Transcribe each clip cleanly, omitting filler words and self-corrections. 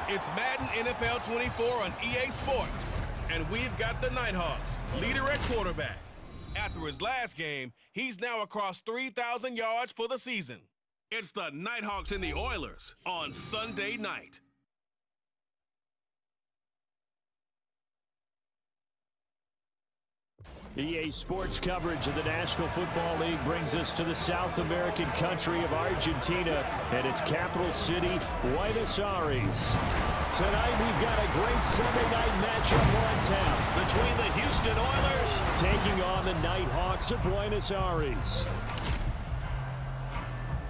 It's Madden NFL 24 on EA Sports, and we've got the Nighthawks, leader at quarterback. After his last game, he's now across 3,000 yards for the season. It's the Nighthawks and the Oilers on Sunday night. EA Sports coverage of the National Football League brings us to the South American country of Argentina and its capital city, Buenos Aires. Tonight we've got a great Sunday night matchup on tap between the Houston Oilers taking on the Nighthawks of Buenos Aires.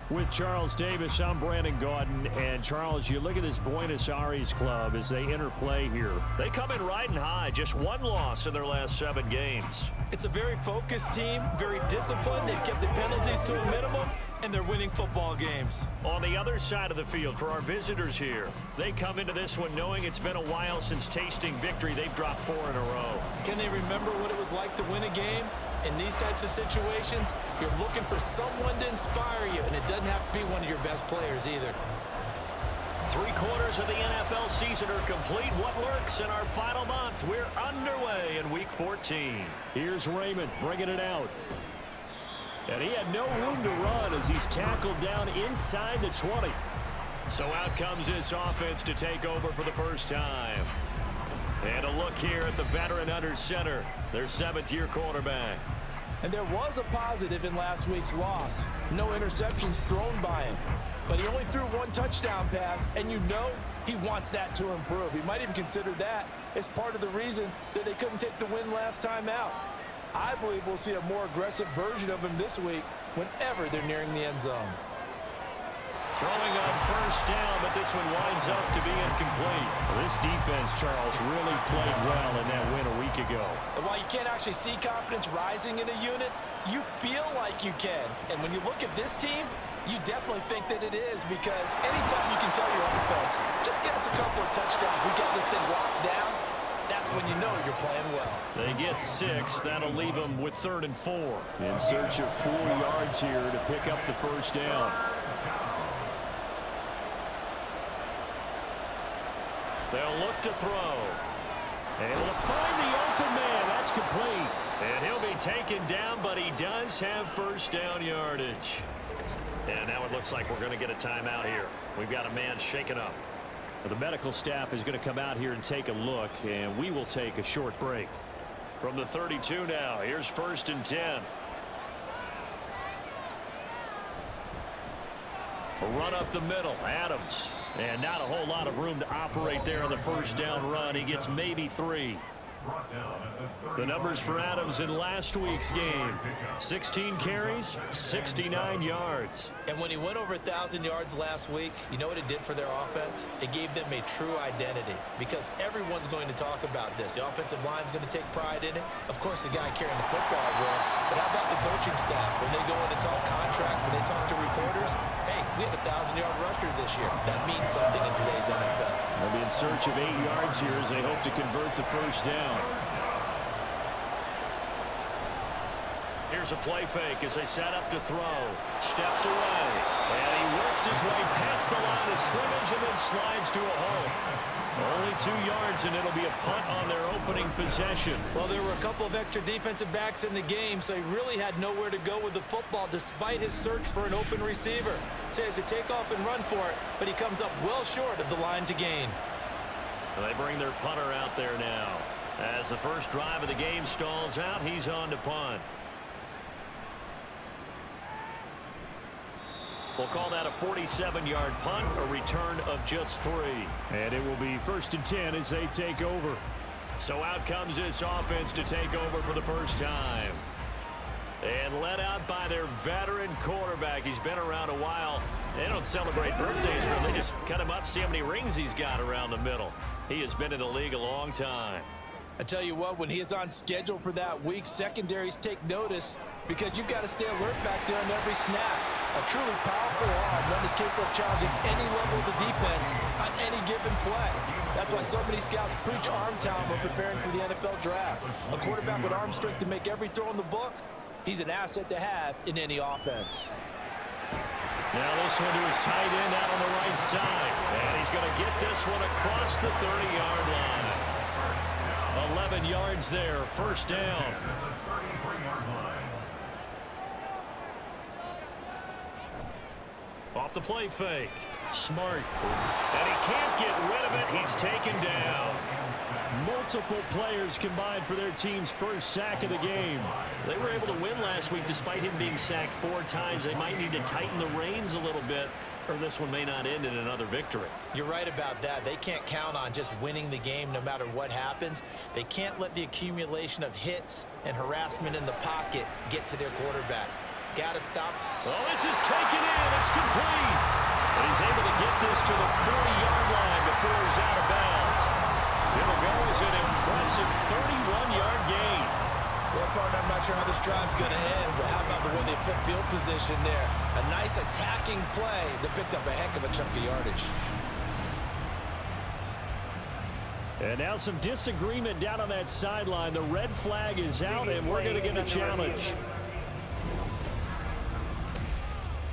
With Charles Davis, I'm Brandon Gaudin. And Charles, you look at this Buenos Aires club as they interplay here. They come in riding high, just one loss in their last 7 games. It's a very focused team, very disciplined. They've kept the penalties to a minimum, and they're winning football games. On the other side of the field for our visitors here, they come into this one knowing it's been a while since tasting victory. They've dropped 4 in a row. Can they remember what it was like to win a game? In these types of situations, you're looking for someone to inspire you, and it doesn't have to be one of your best players either. 3/4 of the NFL season are complete. What lurks in our final month? We're underway in Week 14. Here's Raymond bringing it out. And he had no room to run as he's tackled down inside the 20. So out comes this offense to take over for the first time. And a look here at the veteran under center, their 7th-year quarterback. And there was a positive in last week's loss. No interceptions thrown by him. But he only threw 1 touchdown pass, and you know he wants that to improve. He might even consider that as part of the reason that they couldn't take the win last time out. I believe we'll see a more aggressive version of him this week whenever they're nearing the end zone. Throwing on first down, but this one winds up to be incomplete. This defense, Charles, really played well in that win a week ago. And while you can't actually see confidence rising in a unit, you feel like you can. And when you look at this team, you definitely think that it is, because anytime you can tell your offense, just get us a couple of touchdowns, we get this thing locked down, that's when you know you're playing well. They get 6. That'll leave them with 3rd and 4. In search of 4 yards here to pick up the first down. They'll look to throw. Able to find the open man. That's complete. And he'll be taken down, but he does have first down yardage. And now it looks like we're going to get a timeout here. We've got a man shaken up. Well, the medical staff is going to come out here and take a look, and we will take a short break. From the 32 now, here's 1st and 10. A run up the middle, Adams. And not a whole lot of room to operate there on the first down run. He gets maybe 3. The numbers for Adams in last week's game: 16 carries, 69 yards. And when he went over 1,000 yards last week, you know what it did for their offense? It gave them a true identity, because everyone's going to talk about this. The offensive line's going to take pride in it. Of course, the guy carrying the football will. But how about the coaching staff? When they go in and talk contracts, when they talk to reporters, hey, we had a 1,000-yard rusher this year. That means something in today's NFL. They'll be in search of 8 yards here as they hope to convert the first down. Here's a play fake as they set up to throw. Steps away. And he works his way past the line of scrimmage and then slides to a hole. Only 2 yards, and it'll be a punt on their opening possession. Well, there were a couple of extra defensive backs in the game, so he really had nowhere to go with the football despite his search for an open receiver. So he has to take off and run for it, but he comes up well short of the line to gain. And they bring their punter out there now. As the first drive of the game stalls out, he's on to punt. We'll call that a 47-yard punt, a return of just 3. And it will be 1st and 10 as they take over. So out comes this offense to take over for the first time. And led out by their veteran quarterback. He's been around a while. They don't celebrate birthdays for him. They just cut him up, see how many rings he's got around the middle. He has been in the league a long time. I tell you what, when he is on schedule for that week, secondaries take notice, because you've got to stay alert back there on every snap. A truly powerful arm, one is capable of challenging any level of the defense on any given play. That's why so many scouts preach arm talent when preparing for the NFL draft. A quarterback with arm strength to make every throw in the book, he's an asset to have in any offense. Now this one to his tight end out on the right side. And he's going to get this one across the 30-yard line. 11 yards there, first down. Off the play fake. Smart. And he can't get rid of it. He's taken down. Multiple players combined for their team's first sack of the game. They were able to win last week despite him being sacked 4 times. They might need to tighten the reins a little bit, or this one may not end in another victory. You're right about that. They can't count on just winning the game no matter what happens. They can't let the accumulation of hits and harassment in the pocket get to their quarterback. Got to stop. Oh, this is taken in. It's complete. And he's able to get this to the 40-yard line before he's out of bounds. It'll go as an impressive 31-yard gain. Well, partner, I'm not sure how this drive's going to end, but how about the way they flip field position there? A nice attacking play that picked up a heck of a chunk of yardage. And now some disagreement down on that sideline. The red flag is out, and we're going to get a challenge.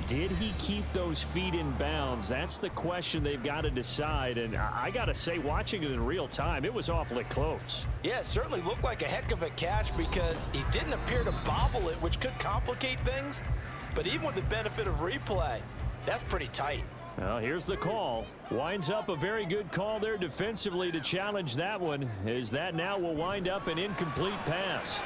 Did he keep those feet in bounds? That's the question they've got to decide. And I got to say, watching it in real time, it was awfully close. Yeah, it certainly looked like a heck of a catch because he didn't appear to bobble it, which could complicate things. But even with the benefit of replay, that's pretty tight. Well, here's the call. Winds up a very good call there defensively to challenge that one, as that now will wind up an incomplete pass.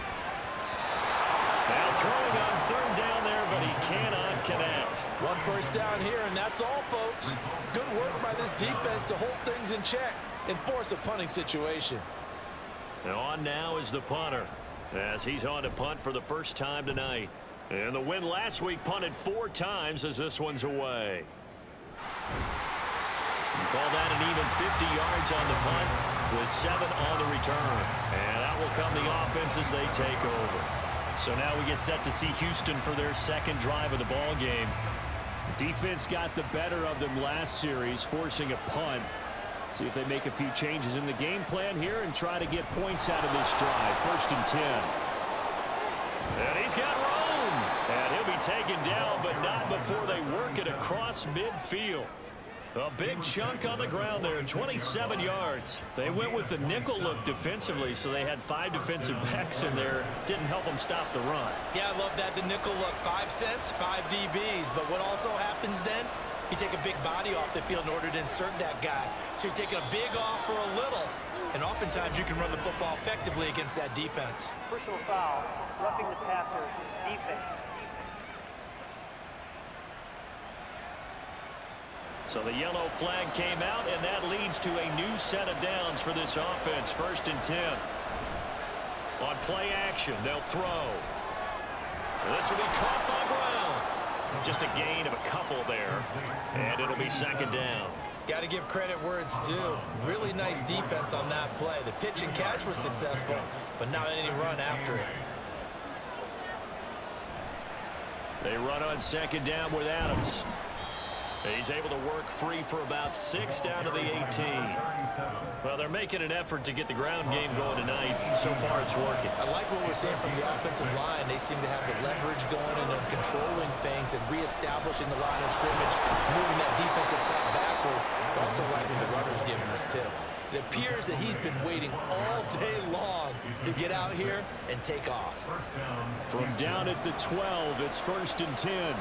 Now throwing on third down there, but he cannot connect. One first down here, and that's all, folks. Good work by this defense to hold things in check and force a punting situation. And on now is the punter, as he's on to punt for the first time tonight. And the win last week punted 4 times as this one's away. You call that an even 50 yards on the punt with 7 on the return. And that will come the offense as they take over. So now we get set to see Houston for their second drive of the ball game. Defense got the better of them last series, forcing a punt. See if they make a few changes in the game plan here and try to get points out of this drive. 1st and 10. And he's got room. And he'll be taken down, but not before they work it across midfield. A big chunk on the ground there, 27 yards. They went with the nickel look defensively, so they had 5 defensive backs in there. Didn't help them stop the run. Yeah, I love that, the nickel look. 5 cents, 5 DBs. But what also happens then, you take a big body off the field in order to insert that guy. So you're taking a big off for a little. And oftentimes you can run the football effectively against that defense. Personal foul, roughing the passer, defense. So the yellow flag came out, and that leads to a new set of downs for this offense. 1st and 10. On play action, they'll throw. This will be caught by Brown. Just a gain of a couple there, and it'll be 2nd down. Got to give credit where it's due. Really nice defense on that play. The pitch and catch was successful, but not any run after it. They run on 2nd down with Adams. He's able to work free for about 6 down to the 18. Well, they're making an effort to get the ground game going tonight. So far, it's working. I like what we're seeing from the offensive line. They seem to have the leverage going and they're controlling things and reestablishing the line of scrimmage, moving that defensive front backwards. But also like what the runner's giving us, too. It appears that he's been waiting all day long to get out here and take off. From down at the 12, it's 1st and 10.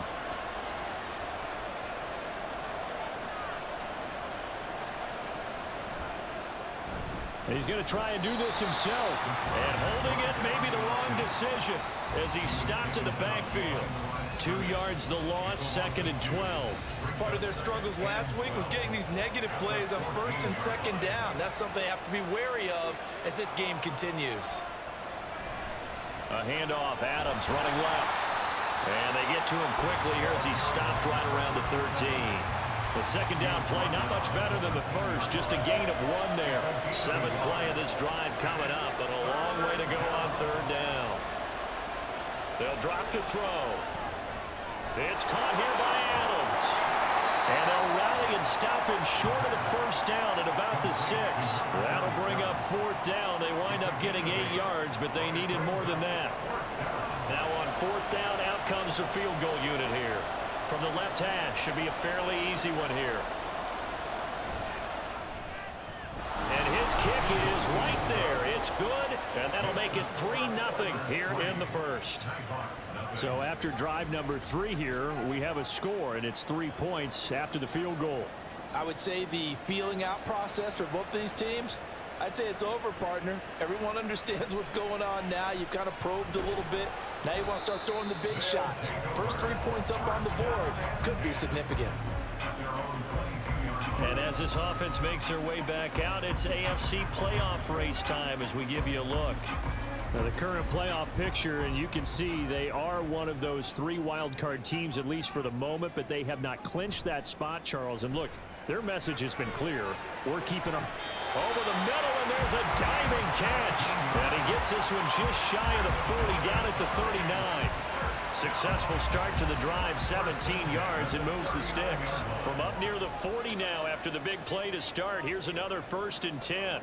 He's going to try and do this himself. And holding it may be the wrong decision as he stopped in the backfield. 2 yards the loss, 2nd and 12. Part of their struggles last week was getting these negative plays on 1st and 2nd down. That's something they have to be wary of as this game continues. A handoff, Adams running left. And they get to him quickly here as he stopped right around the 13. The 2nd down play, not much better than the first, just a gain of 1 there. 7th play of this drive coming up, but a long way to go on 3rd down. They'll drop to throw. It's caught here by Adams. And they'll rally and stop him short of the 1st down at about the 6. That'll bring up 4th down. They wind up getting 8 yards, but they needed more than that. Now on 4th down, out comes the field goal unit here. from the left hash. Should be a fairly easy one here. And his kick is right there. It's good, and that'll make it 3-0 here in the first. So after drive number 3 here, we have a score, and it's 3 points after the field goal. I would say the feeling out process for both these teams, I'd say it's over, partner. Everyone understands what's going on now. You've kind of probed a little bit. Now you want to start throwing the big shots. First 3 points up on the board could be significant. And as this offense makes their way back out, it's AFC playoff race time as we give you a look. Now the current playoff picture, and you can see they are one of those 3 wildcard teams, at least for the moment, but they have not clinched that spot, Charles. And look, their message has been clear. We're keeping our over the middle, and there's a diving catch. And he gets this one just shy of the 40, down at the 39. Successful start to the drive, 17 yards, and moves the sticks. From up near the 40 now after the big play to start. Here's another 1st and 10.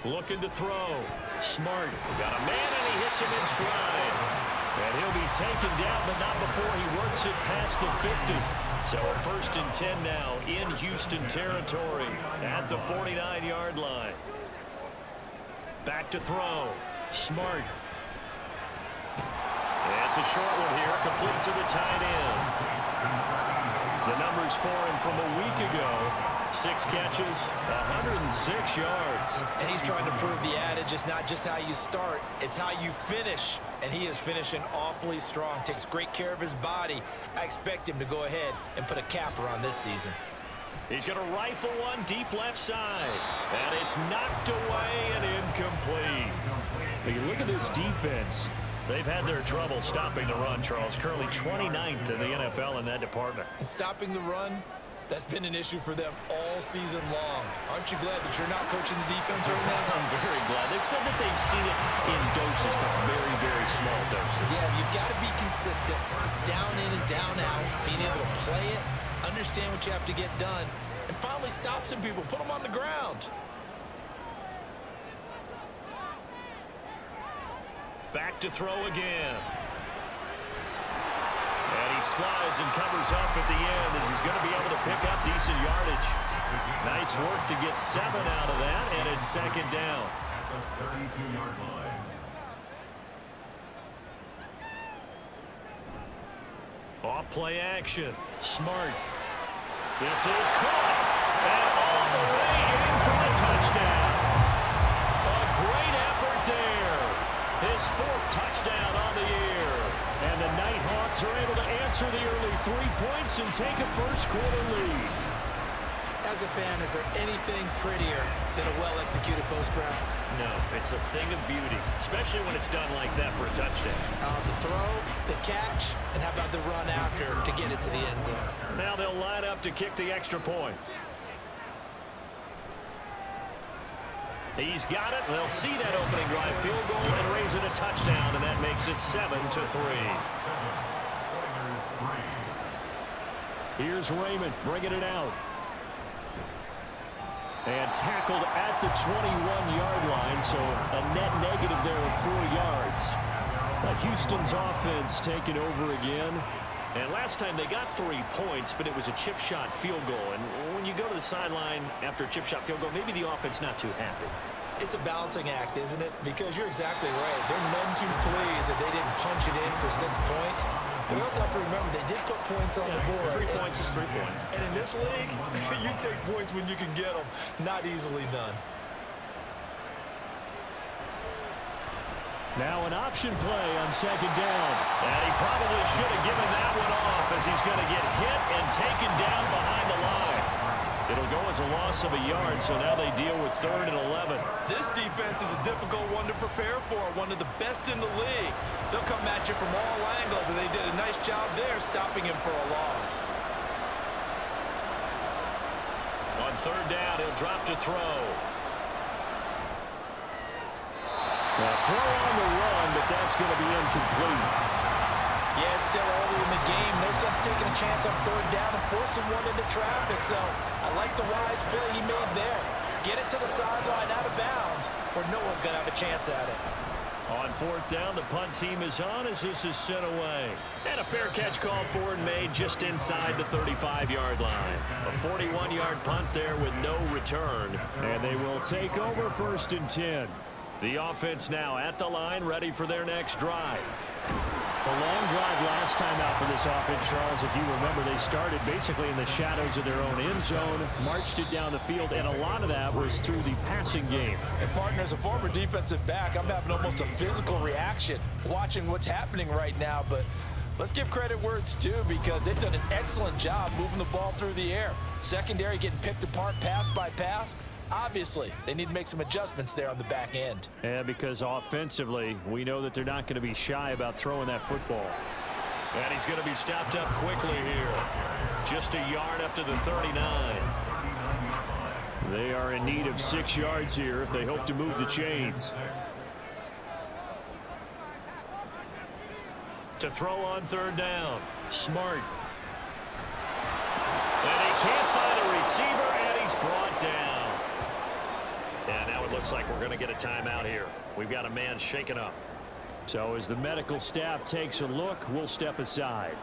Looking to throw. Smart. Got a man, and he hits him in stride. And he'll be taken down, but not before he works it past the 50. So a 1st and 10 now in Houston territory at the 49-yard line. Back to throw. Smart. That's a short one here, complete to the tight end. The numbers for him from a week ago, 6 catches, 106 yards. And he's trying to prove the adage, it's not just how you start, it's how you finish. And he is finishing awfully strong, takes great care of his body. I expect him to go ahead and put a capper on this season. He's going to rifle one deep left side. And it's knocked away and incomplete. But you look at this defense. They've had their trouble stopping the run, Charles. Currently 29th in the NFL in that department. And stopping the run, that's been an issue for them all season long. Aren't you glad that you're not coaching the defense right now? I'm very glad. They've said that they've seen it in doses, but very, very small doses. Yeah, you've got to be consistent. It's down in and down out, being able to play it, understand what you have to get done, and finally stop some people, put them on the ground. Back to throw again. And he slides and covers up at the end as he's going to be able to pick up decent yardage. Nice work to get 7 out of that, and it's 2nd down. At the 32-yard line. Off play action. Smart. This is caught. And all the way in for a touchdown. A great effort there. His 4th touchdown on the year. And the Nighthawks are able to answer the early 3 points and take a first-quarter lead. As a fan, is there anything prettier than a well-executed post route? No, it's a thing of beauty, especially when it's done like that for a touchdown. The throw, the catch, and how about the run after to get it to the end zone? Now they'll line up to kick the extra point. He's got it. They'll see that opening drive field goal and raise it a touchdown, and that makes it 7-3. Here's Raymond bringing it out. And tackled at the 21-yard line, so a net negative there of 4 yards. Houston's offense taking over again. And last time they got 3 points, but it was a chip shot field goal. And when you go to the sideline after a chip shot field goal, maybe the offense not too happy. It's a balancing act, isn't it? Because you're exactly right. They're none too pleased that they didn't punch it in for 6 points. But we also have to remember they did put points on the board. 3 points is 3 points. And in this league, you take points when you can get them. Not easily done. Now an option play on 2nd down. And he probably should have given that one off as he's going to get hit and taken down behind the line. It'll go as a loss of a yard, so now they deal with 3rd and 11. This defense is a difficult one to prepare for, one of the best in the league. They'll come at you from all angles, and they did a nice job there stopping him for a loss. On 3rd down, he'll drop to throw. Now throw on the run, but that's going to be incomplete. Yeah, it's still early in the game. No sense taking a chance on 3rd down and forcing one into traffic. So I like the wise play he made there. Get it to the sideline out of bounds where no one's going to have a chance at it. On fourth down, the punt team is on as this is sent away. And a fair catch called for and made just inside the 35-yard line. A 41-yard punt there with no return. And they will take over 1st and 10. The offense now at the line, ready for their next drive. A long drive last time out for this offense, Charles. If you remember, they started basically in the shadows of their own end zone, marched it down the field, and a lot of that was through the passing game. And partner, as a former defensive back, I'm having almost a physical reaction watching what's happening right now. But let's give credit where it's due, because they've done an excellent job moving the ball through the air. Secondary getting picked apart pass by pass. Obviously, they need to make some adjustments there on the back end. Yeah, because offensively, we know that they're not going to be shy about throwing that football. And he's going to be stopped up quickly here. Just a yard up to the 39. They are in need of 6 yards here if they hope to move the chains. To throw on 3rd down. Smart. And he can't find a receiver, and he's brought down. And now it looks like we're going to get a timeout here. We've got a man shaken up. So as the medical staff takes a look, we'll step aside.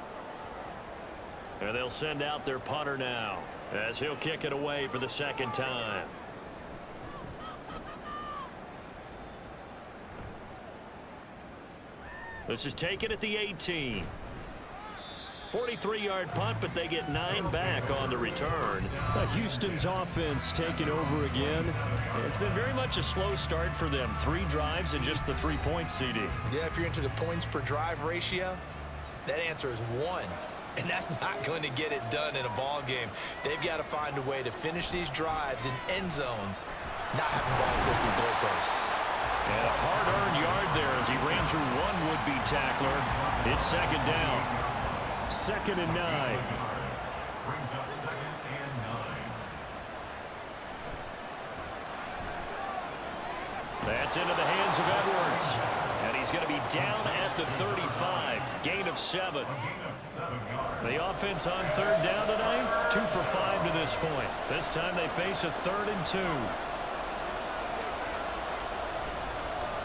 And they'll send out their punter now as he'll kick it away for the 2nd time. This is taken at the 18. 43-yard punt, but they get 9 back on the return. Houston's offense taking over again. It's been very much a slow start for them. 3 drives and just the 3 points, CD. Yeah, if you're into the points per drive ratio, that answer is 1. And that's not going to get it done in a ball game. They've got to find a way to finish these drives in end zones, not having balls go through goalposts. And a hard-earned yard there as he ran through one would-be tackler. It's 2nd down. 2nd and 9. Brings up 2nd and 9. That's into the hands of Edwards. And he's going to be down at the 35. Gain of 7. The offense on 3rd down tonight, 2 for 5 to this point. This time they face a 3rd and 2.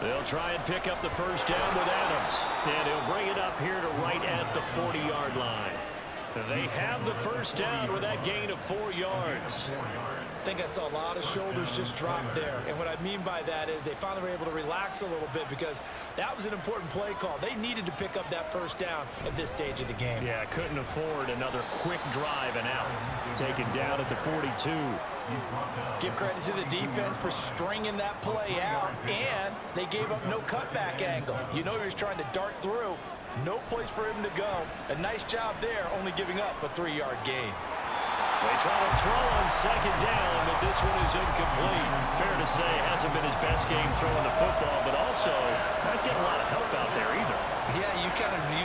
They'll try and pick up the 1st down with Adams. And he'll bring it up here to right at the 40-yard line. They have the 1st down with that gain of 4 yards. I think I saw a lot of shoulders just drop there. And what I mean by that is they finally were able to relax a little bit, because that was an important play call. They needed to pick up that 1st down at this stage of the game. Yeah, couldn't afford another quick drive and out. Taken down at the 42. Give credit to the defense for stringing that play out, and they gave up no cutback angle. You know he was trying to dart through. No place for him to go. A nice job there, only giving up a 3-yard gain. They try to throw on 2nd down, but this one is incomplete. Fair to say, hasn't been his best game throwing the football, but also not getting a lot of help out there either. Yeah, you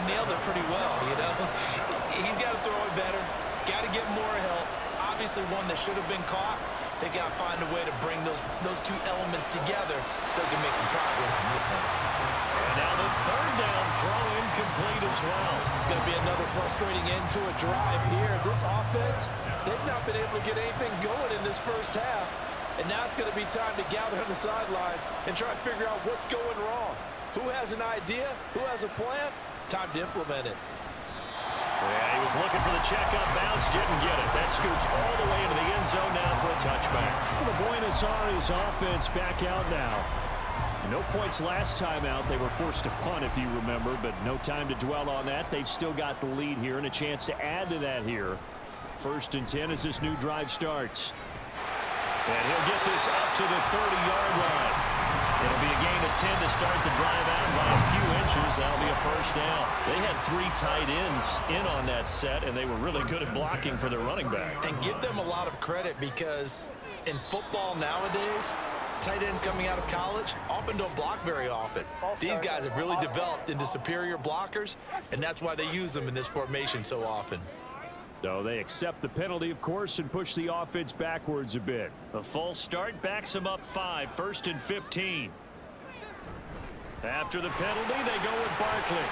nailed it pretty well, you know. He's got to throw it better. Got to get more help. Obviously one that should have been caught. They got to find a way to bring those 2 elements together so they can make some progress in this one. And now the 3rd down throw incomplete as well. It's going to be another frustrating end to a drive here. This offense, they've not been able to get anything going in this 1st half. And now it's going to be time to gather on the sidelines and try and figure out what's going wrong. Who has an idea? Who has a plan? Time to implement it. Yeah, he was looking for the checkup bounce, didn't get it. That scoots all the way into the end zone now for a touchback. The Buenos Aires offense back out now. No points last time out. They were forced to punt, if you remember, but no time to dwell on that. They've still got the lead here and a chance to add to that here. 1st and 10 as this new drive starts. And he'll get this up to the 30-yard line. It'll be a gain of 10 to start the drive out by a few inches. That'll be a 1st down. They had 3 tight ends in on that set, and they were really good at blocking for their running back. And give them a lot of credit, because in football nowadays, tight ends coming out of college often don't block very often. These guys have really developed into superior blockers, and that's why they use them in this formation so often. So they accept the penalty, of course, and push the offense backwards a bit. A false start backs them up 5, 1st and 15. After the penalty, they go with Barkley.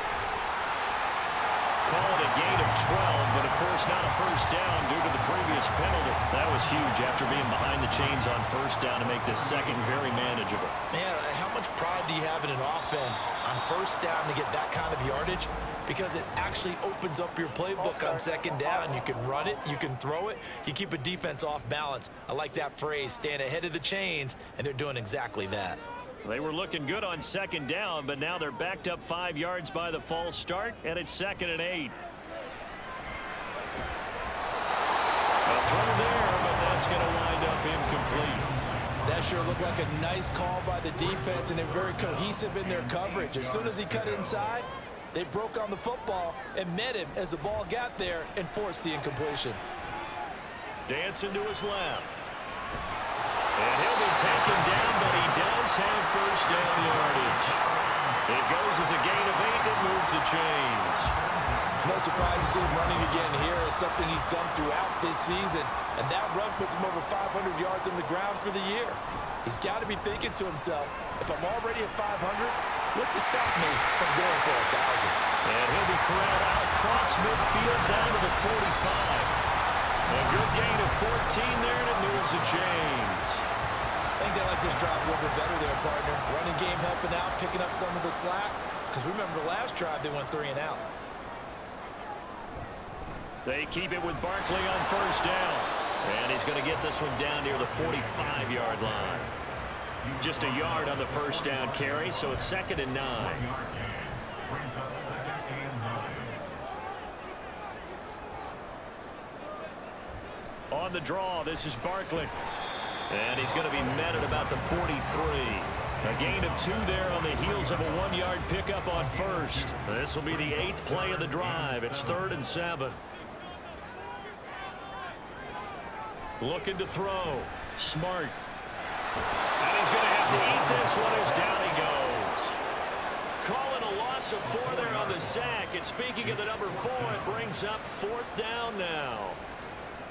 Called a gain of 12, but of course not a 1st down due to the previous penalty. That was huge after being behind the chains on first down to make this second very manageable. Man, how much pride do you have in an offense on first down to get that kind of yardage? Because it actually opens up your playbook on second down. You can run it, you can throw it, you keep a defense off balance. I like that phrase, stand ahead of the chains, and they're doing exactly that. They were looking good on second down, but now they're backed up 5 yards by the false start, and it's 2nd and 8. A throw there, but that's going to wind up incomplete. That sure looked like a nice call by the defense, and they're very cohesive in their coverage. As soon as he cut inside, they broke on the football and met him as the ball got there and forced the incompletion. Dancing to his left. And he'll be taken down, but he does have first down yardage. It goes as a gain of 8 that moves the chains. No surprise to see him running again here. It's something he's done throughout this season. And that run puts him over 500 yards on the ground for the year. He's got to be thinking to himself, if I'm already at 500, what's to stop me from going for 1,000? And he'll be corralled out across midfield down to the 45. A good gain of 14 there, and it moves the chains. I think they like this drive a little bit better there, partner. Running game helping out, picking up some of the slack. Because remember, the last drive, they went 3 and out. They keep it with Barkley on first down. And he's going to get this one down near the 45-yard line. Just a yard on the first down carry, so it's 2nd and 9. On the draw, this is Barkley. And he's going to be met at about the 43. A gain of 2 there on the heels of a 1-yard pickup on first. This will be the 8th play of the drive. It's 3rd and 7. Looking to throw. Smart. And he's going to have to eat this one as down he goes. Calling a loss of 4 there on the sack. And speaking of the number 4, it brings up 4th down now.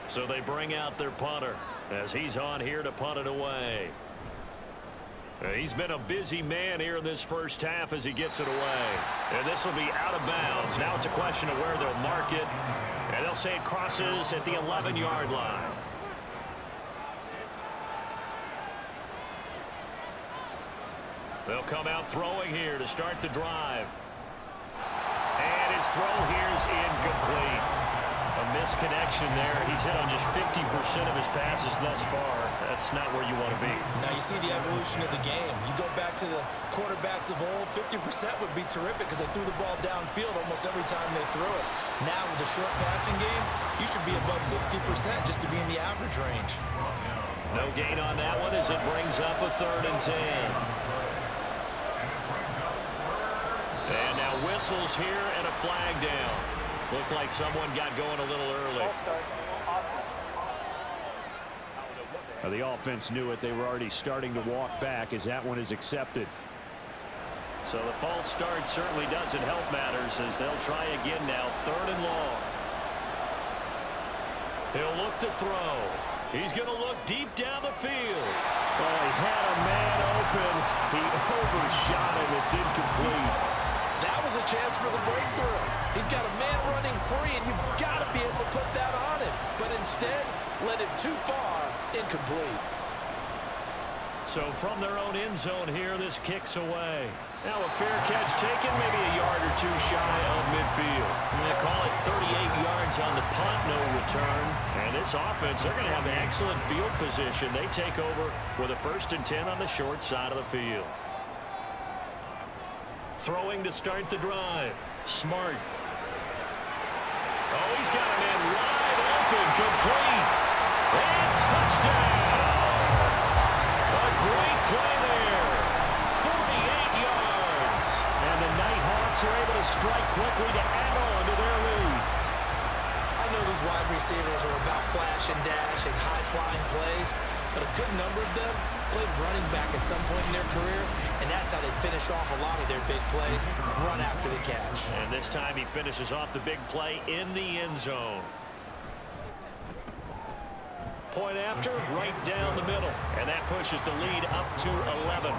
So they bring out their punter as he's on here to punt it away. He's been a busy man here in this first half as he gets it away. And this will be out of bounds. Now it's a question of where they'll mark it. And they'll say it crosses at the 11-yard line. They'll come out throwing here to start the drive. And his throw here is incomplete. A misconnection there. He's hit on just 50% of his passes thus far. That's not where you want to be. Now you see the evolution of the game. You go back to the quarterbacks of old, 50% would be terrific because they threw the ball downfield almost every time they threw it. Now with the short passing game, you should be above 60% just to be in the average range. No gain on that one as it brings up a 3rd and 10. And now whistles here and a flag down. Looked like someone got going a little early. Now the offense knew it. They were already starting to walk back as that one is accepted. So the false start certainly doesn't help matters as they'll try again now. 3rd and long. He'll look to throw. He's going to look deep down the field. Oh, he had a man open. He overshot him. It's incomplete. That was a chance for the breakthrough. He's got a man running free, and you've got to be able to put that on him. But instead, led it too far, incomplete. So from their own end zone here, this kicks away. Now a fair catch taken, maybe a yard or 2 shy of midfield. And they call it 38 yards on the punt, no return. And this offense, they're going to have an excellent field position. They take over with a 1st and 10 on the short side of the field. Throwing to start the drive. Smart. Oh, he's got a man wide open, complete. And touchdown. A great play there. 48 yards. And the Nighthawks are able to strike quickly to add on to their lead. I know these wide receivers are about flash and dash and high-flying plays, but a good number of them played running back at some point in their career, and that's how they finish off a lot of their big plays, run after the catch. And this time he finishes off the big play in the end zone. Point after, right down the middle, and that pushes the lead up to 11.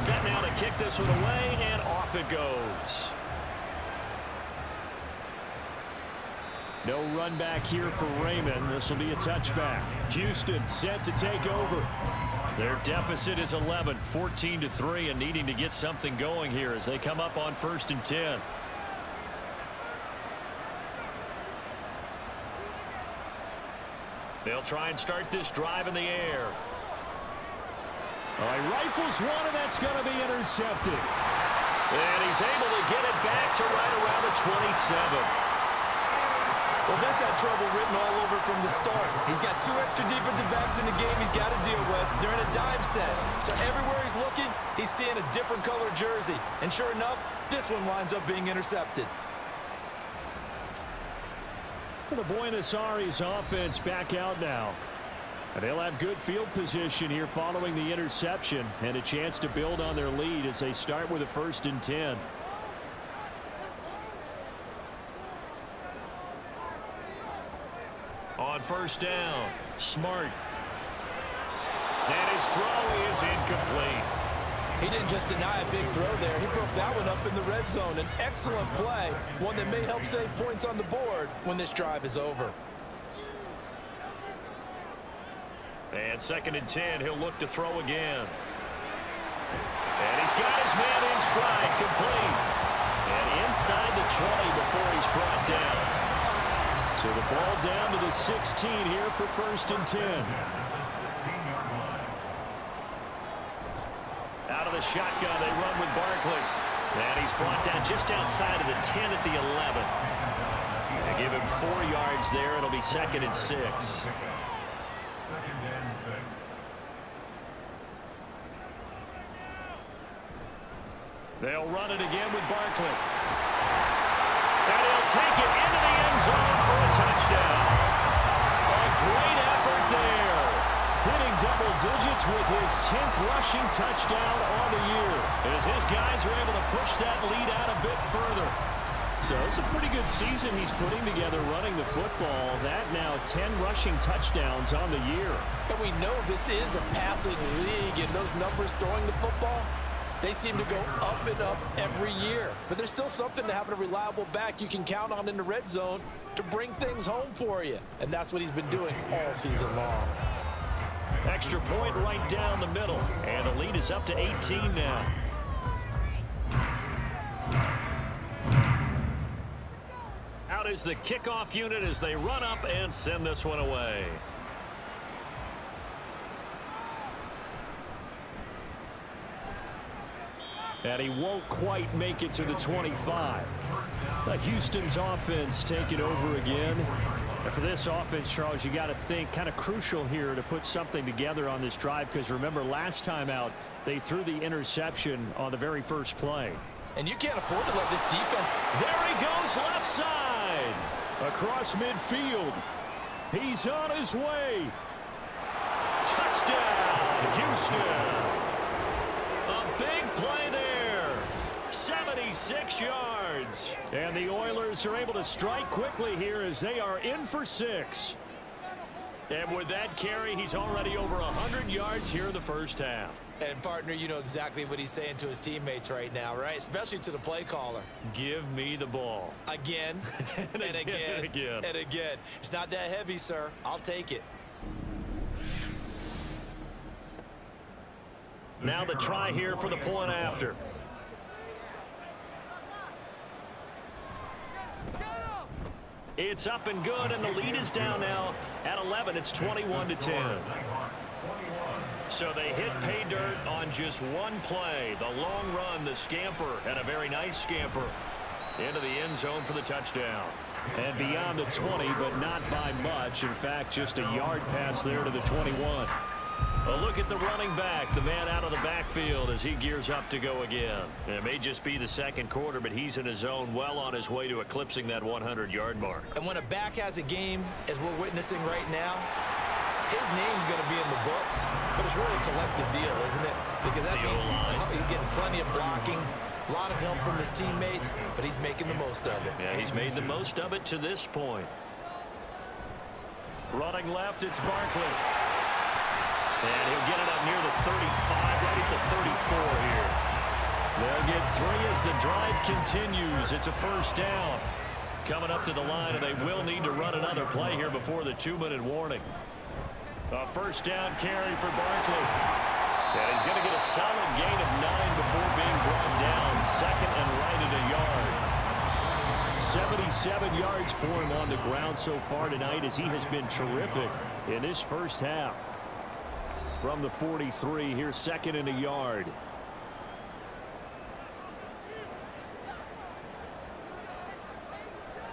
Set now to kick this one away, and off it goes. No run back here for Raymond. This will be a touchback. Houston set to take over. Their deficit is 11, 14-3, and needing to get something going here as they come up on 1st and 10. They'll try and start this drive in the air. He rifles one, and that's going to be intercepted. And he's able to get it back to right around the 27. Well, this had trouble written all over from the start. He's got 2 extra defensive backs in the game he's got to deal with. They're in a dime set. So everywhere he's looking, he's seeing a different color jersey. And sure enough, this one winds up being intercepted. The Buenos Aires offense back out now. And they'll have good field position here following the interception and a chance to build on their lead as they start with a 1st and 10. On 1st down, Smart. And his throw is incomplete. He didn't just deny a big throw there. He broke that one up in the red zone. An excellent play, one that may help save points on the board when this drive is over. And 2nd and 10, he'll look to throw again. And he's got his man in stride, complete. And inside the 20 before he's brought down. So the ball down to the 16 here for 1st and 10. Out of the shotgun, they run with Barkley. And he's brought down just outside of the 10 at the 11. They give him 4 yards there. It'll be 2nd and 6. They'll run it again with Barkley. And he'll take it into the end zone for a touchdown. A great effort there. Hitting double digits with his 10th rushing touchdown on the year. As his guys are able to push that lead out a bit further. So it's a pretty good season he's putting together running the football. That now 10 rushing touchdowns on the year. And we know this is a passing league, and those numbers throwing the football, they seem to go up and up every year. But there's still something to having a reliable back you can count on in the red zone to bring things home for you. And that's what he's been doing all season long. Extra point right down the middle. And the lead is up to 18 now. Out is the kickoff unit as they run up and send this one away. And he won't quite make it to the 25. Houston's offense taking over again. And for this offense, Charles, you got to think kind of crucial here to put something together on this drive, because remember last time out they threw the interception on the very first play. And you can't afford to let this defense. There he goes left side. Across midfield. He's on his way. Touchdown, Houston. A big play there. 76 yards. And the Oilers are able to strike quickly here as they are in for 6. And with that carry, he's already over 100 yards here in the first half. And, partner, you know exactly what he's saying to his teammates right now, right? Especially to the play caller. Give me the ball. Again, and again. It's not that heavy, sir. I'll take it. Now the try here for the point after. It's up and good, and the lead is down now at 11. It's 21-10. So they hit pay dirt on just one play. The long run, the scamper, and a very nice scamper into the end zone for the touchdown. And beyond the 20, but not by much. In fact, just a yard pass there to the 21. A look at the running back, the man out of the backfield as he gears up to go again. It may just be the second quarter, but he's in his zone, well on his way to eclipsing that 100-yard mark. And when a back has a game, as we're witnessing right now, his name's going to be in the books, but it's really a collective deal, isn't it? Because that means he's getting plenty of blocking, a lot of help from his teammates, but he's making the most of it. Yeah, he's made the most of it to this point. Running left, it's Barkley. And he'll get it up near the 35, right at the 34 here. They'll get 3 as the drive continues. It's a first down. coming up to the line, and they will need to run another play here before the 2-minute warning. A first down carry for Barkley. And he's going to get a solid gain of 9 before being brought down. Second and right at a yard. 77 yards for him on the ground so far tonight, as he has been terrific in this first half. From the 43, here's second and a yard.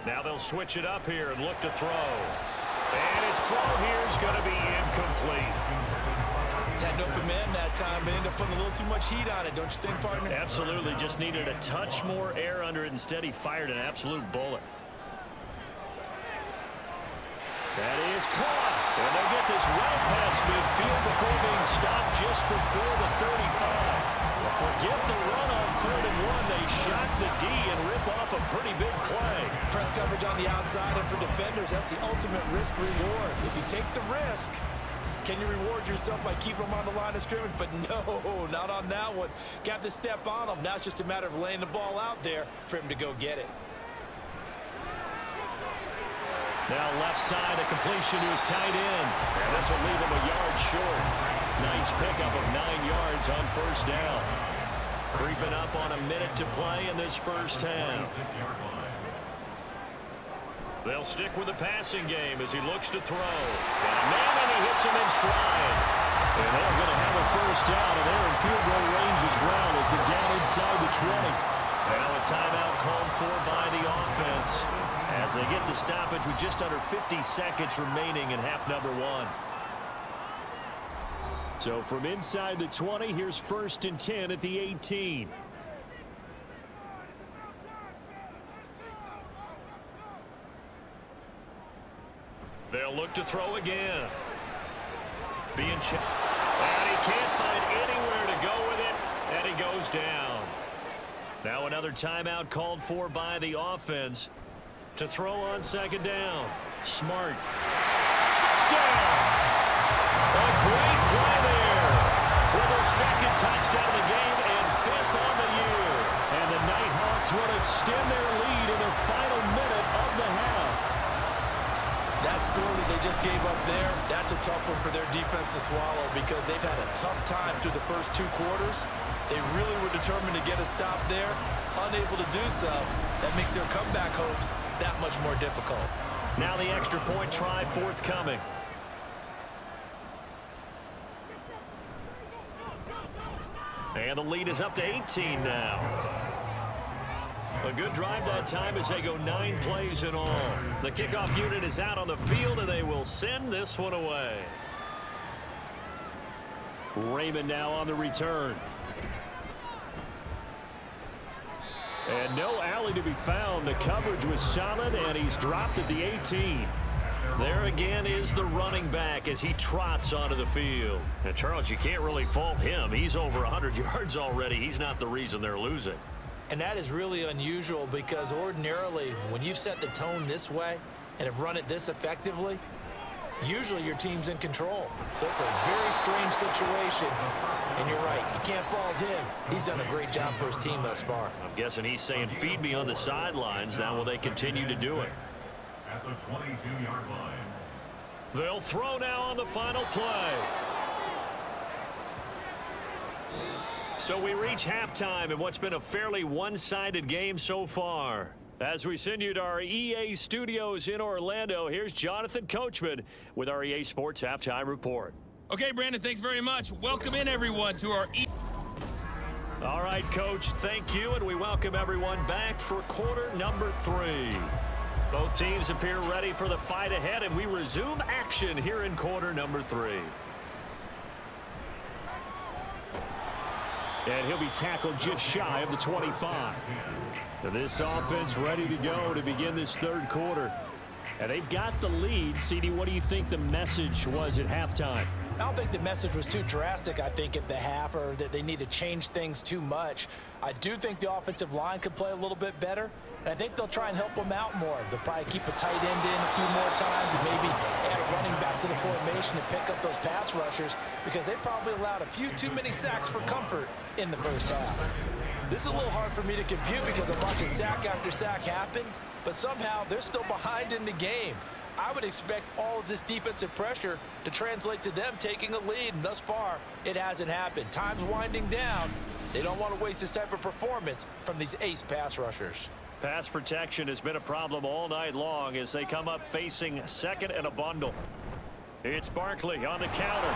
Now they'll switch it up here and look to throw. And his throw here is going to be incomplete. Had an open man that time, but ended up putting a little too much heat on it, don't you think, partner? Absolutely. Just needed a touch more air under it. Instead, he fired an absolute bullet. That is caught. And they'll get this well past midfield before being stopped just before the 35. Forget the run on 3rd and 1. They shot the D and rip off a pretty big play. Press coverage on the outside, and for defenders, that's the ultimate risk reward. If you take the risk, can you reward yourself by keeping them on the line of scrimmage? But no, not on that one. Got the step on him. Now it's just a matter of laying the ball out there for him to go get it. Now left side, a completion to his tight end. And this will leave him a yard short. Nice pickup of 9 yards on first down. Creeping up on a minute to play in this first half. They'll stick with the passing game as he looks to throw. And he hits him in stride. And they're going to have a first down, and they're in field goal range as well as they're down inside the 20. Now a timeout called for by the offense as they get the stoppage with just under 50 seconds remaining in half number 1. So from inside the 20, here's 1st and 10 at the 18. They'll look to throw again. Being checked. And he can't find anywhere to go with it, and he goes down. Now another timeout called for by the offense to throw on 2nd down. Smart. Touchdown! A great play there for the 2nd touchdown of the game and 5th on the year. And the Nighthawks will extend their lead in the final minute of the half. That score that they just gave up there, that's a tough one for their defense to swallow because they've had a tough time through the first 2 quarters. They really were determined to get a stop there. Unable to do so, that makes their comeback hopes that much more difficult. Now the extra point try forthcoming. And the lead is up to 18 now. A good drive that time as they go 9 plays in all. The kickoff unit is out on the field, and they will send this one away. Raymond now on the return. And no alley to be found. The coverage was solid, and he's dropped at the 18. There again is the running back as he trots onto the field. And, Charles, you can't really fault him. He's over 100 yards already. He's not the reason they're losing. And that is really unusual because ordinarily when you've set the tone this way and have run it this effectively, usually your team's in control. So it's a very strange situation. And you're right, you can't fault him. He's done a great job for his team thus far. I'm guessing he's saying feed me on the sidelines. Now will they continue to do it? At the 22-yard line. They'll throw now on the final play. So we reach halftime in what's been a fairly one-sided game so far. As we send you to our EA studios in Orlando, here's Jonathan Coachman with our EA Sports Halftime Report. Okay, Brandon, thanks very much. Welcome in, everyone, to our All right, Coach, thank you, and we welcome everyone back for quarter number 3. Both teams appear ready for the fight ahead, and we resume action here in quarter number 3. And he'll be tackled just shy of the 25. Now this offense ready to go to begin this 3rd quarter. And they've got the lead. CD, what do you think the message was at halftime? I don't think the message was too drastic, I think, at the half, or that they need to change things too much. I do think the offensive line could play a little bit better, and I think they'll try and help them out more. They'll probably keep a tight end in a few more times and maybe add a running back to the formation to pick up those pass rushers because they probably allowed a few too many sacks for comfort in the first half. This is a little hard for me to compute because I'm watching sack after sack happen, but somehow they're still behind in the game. I would expect all of this defensive pressure to translate to them taking a lead, and thus far, it hasn't happened. Time's winding down. They don't want to waste this type of performance from these ace pass rushers. Pass protection has been a problem all night long as they come up facing second and a bundle. It's Barkley on the counter.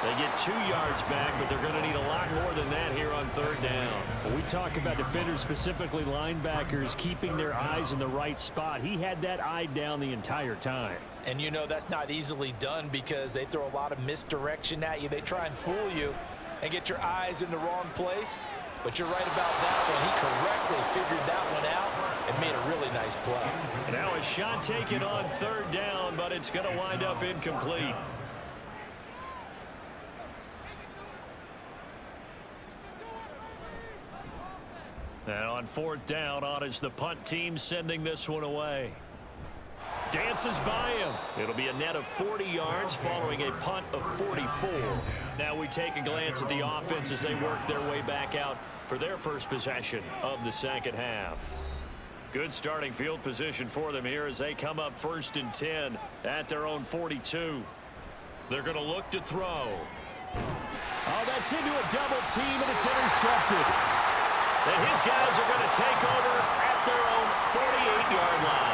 They get 2 yards back, but they're going to need a lot more than that here on third down. When we talk about defenders, specifically linebackers, keeping their eyes in the right spot. He had that eye down the entire time. And you know that's not easily done because they throw a lot of misdirection at you. They try and fool you and get your eyes in the wrong place. But you're right about that one. He correctly figured that one out and made a really nice play. Now a shot taken on third down, but it's going to wind up incomplete. And on fourth down, on is the punt team sending this one away. Dances by him. It'll be a net of 40 yards following a punt of 44. Now we take a glance at the offense as they work their way back out for their first possession of the second half. Good starting field position for them here as they come up 1st and 10 at their own 42. They're going to look to throw. Oh, that's into a double team, and it's intercepted. And his guys are going to take over at their own 48-yard line.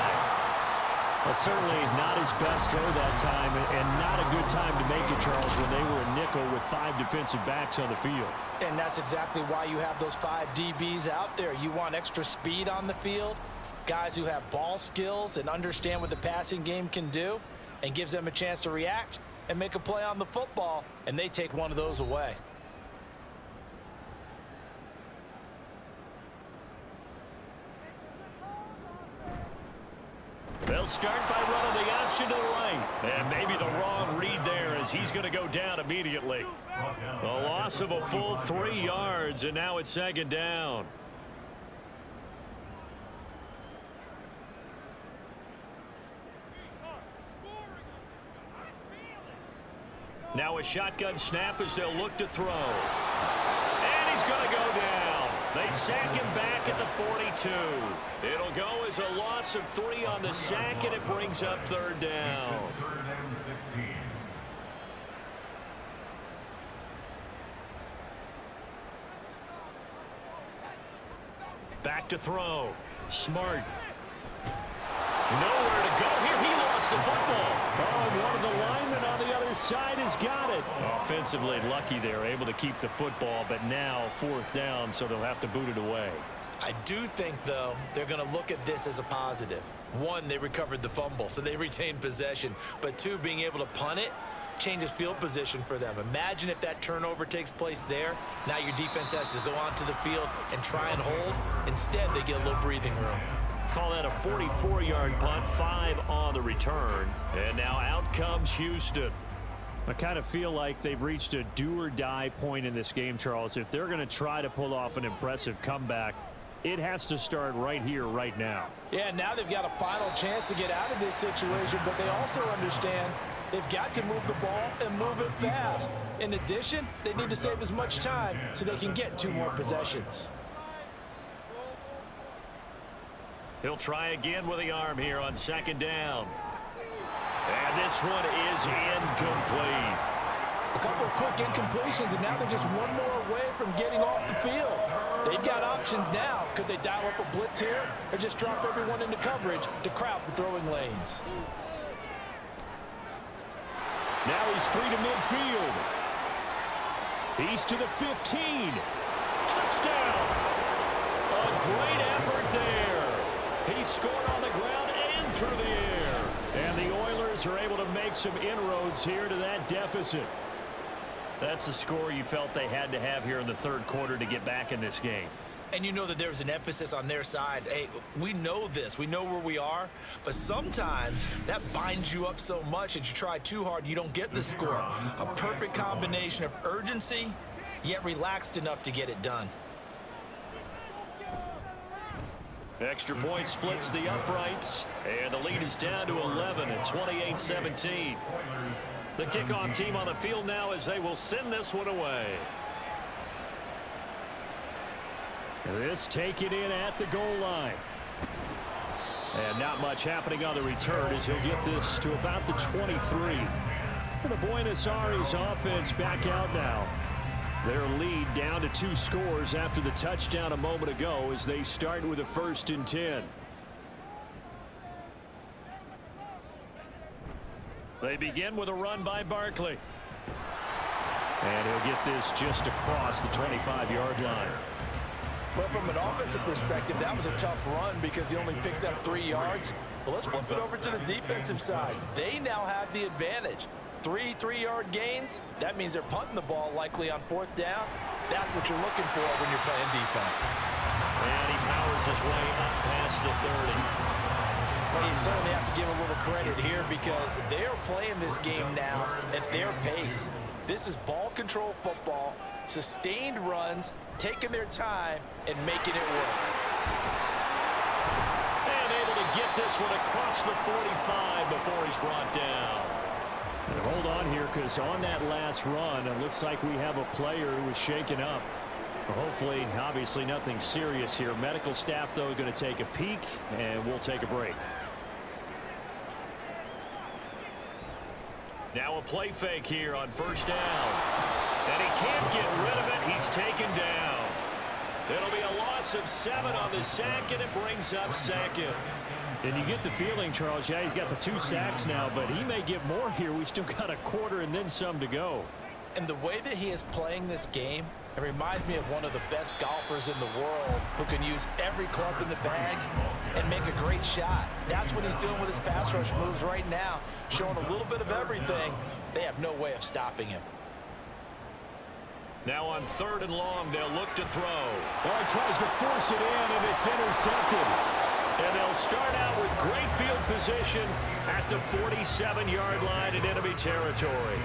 Well, certainly not his best throw that time, and not a good time to make it, Charles, when they were a nickel with 5 defensive backs on the field. And that's exactly why you have those 5 DBs out there. You want extra speed on the field, guys who have ball skills and understand what the passing game can do, and gives them a chance to react and make a play on the football, and they take one of those away. They'll start by running the option to the right. And maybe the wrong read there as he's going to go down immediately. A loss of a full 3 yards, and now it's second down. Now a shotgun snap as they'll look to throw. And he's going to go down. They sack him back at the 42. It'll go as a loss of 3 on the sack, and it brings up third down. Third and 16. Back to throw. Smart. Nowhere to go here. He lost the football. Oh, and one of the linemen on the other side has got it. Offensively lucky they're able to keep the football, but now 4th down, so they'll have to boot it away. I do think, though, they're going to look at this as a positive. 1, they recovered the fumble, so they retained possession. But 2, being able to punt it changes field position for them. Imagine if that turnover takes place there. Now your defense has to go onto the field and try and hold. Instead, they get a little breathing room. Call that a 44-yard punt, 5 on the return. And now out comes Houston. I kind of feel like they've reached a do-or-die point in this game, Charles. If they're going to try to pull off an impressive comeback, it has to start right here, right now. Yeah, now they've got a final chance to get out of this situation, but they also understand they've got to move the ball and move it fast. In addition, they need to save as much time so they can get 2 more possessions. He'll try again with the arm here on second down. And this one is incomplete. A couple of quick incompletions, and now they're just 1 more away from getting off the field. They've got options now. Could they dial up a blitz here or just drop everyone into coverage to crowd the throwing lanes? Now he's free to midfield. He's to the 15. Touchdown. A great effort there. He scored on the ground and through the air. And the Oilers are able to make some inroads here to that deficit. That's a score you felt they had to have here in the third quarter to get back in this game. And you know that there was an emphasis on their side. Hey, we know this. We know where we are. But sometimes that binds you up so much that you try too hard, you don't get the score. A perfect combination of urgency, yet relaxed enough to get it done. Extra point splits the uprights, and the lead is down to 11 at 28-17. The kickoff team on the field now as they will send this one away. This taken in at the goal line. And not much happening on the return as he'll get this to about the 23. And the Buenos Aires offense back out now. Their lead down to 2 scores after the touchdown a moment ago as they start with a 1st and 10. They begin with a run by Barkley. And he'll get this just across the 25-yard line. Well, from an offensive perspective, that was a tough run because he only picked up 3 yards. But let's flip it over to the defensive side. They now have the advantage. 3 3-yard gains. That means they're punting the ball likely on 4th down. That's what you're looking for when you're playing defense. And he powers his way up past the 30. Well, you certainly have to give a little credit here because they are playing this game now at their pace. This is ball control football, sustained runs, taking their time, and making it work. And able to get this one across the 45 before he's brought down. And hold on here because on that last run, it looks like we have a player who was shaken up. Hopefully, obviously nothing serious here. Medical staff, though, going to take a peek, and we'll take a break. Now a play fake here on 1st down. And he can't get rid of it. He's taken down. It'll be a loss of 7 on the sack, and it brings up 2nd. And you get the feeling, Charles, yeah, he's got the 2 sacks now, but he may get more here. We still got a quarter and then some to go. And the way that he is playing this game, it reminds me of one of the best golfers in the world who can use every club in the bag and make a great shot. That's what he's doing with his pass rush moves right now, showing a little bit of everything. They have no way of stopping him. Now on 3rd and long, they'll look to throw. Well, he tries to force it in, and it's intercepted. And they'll start out with great field position at the 47-yard line in enemy territory.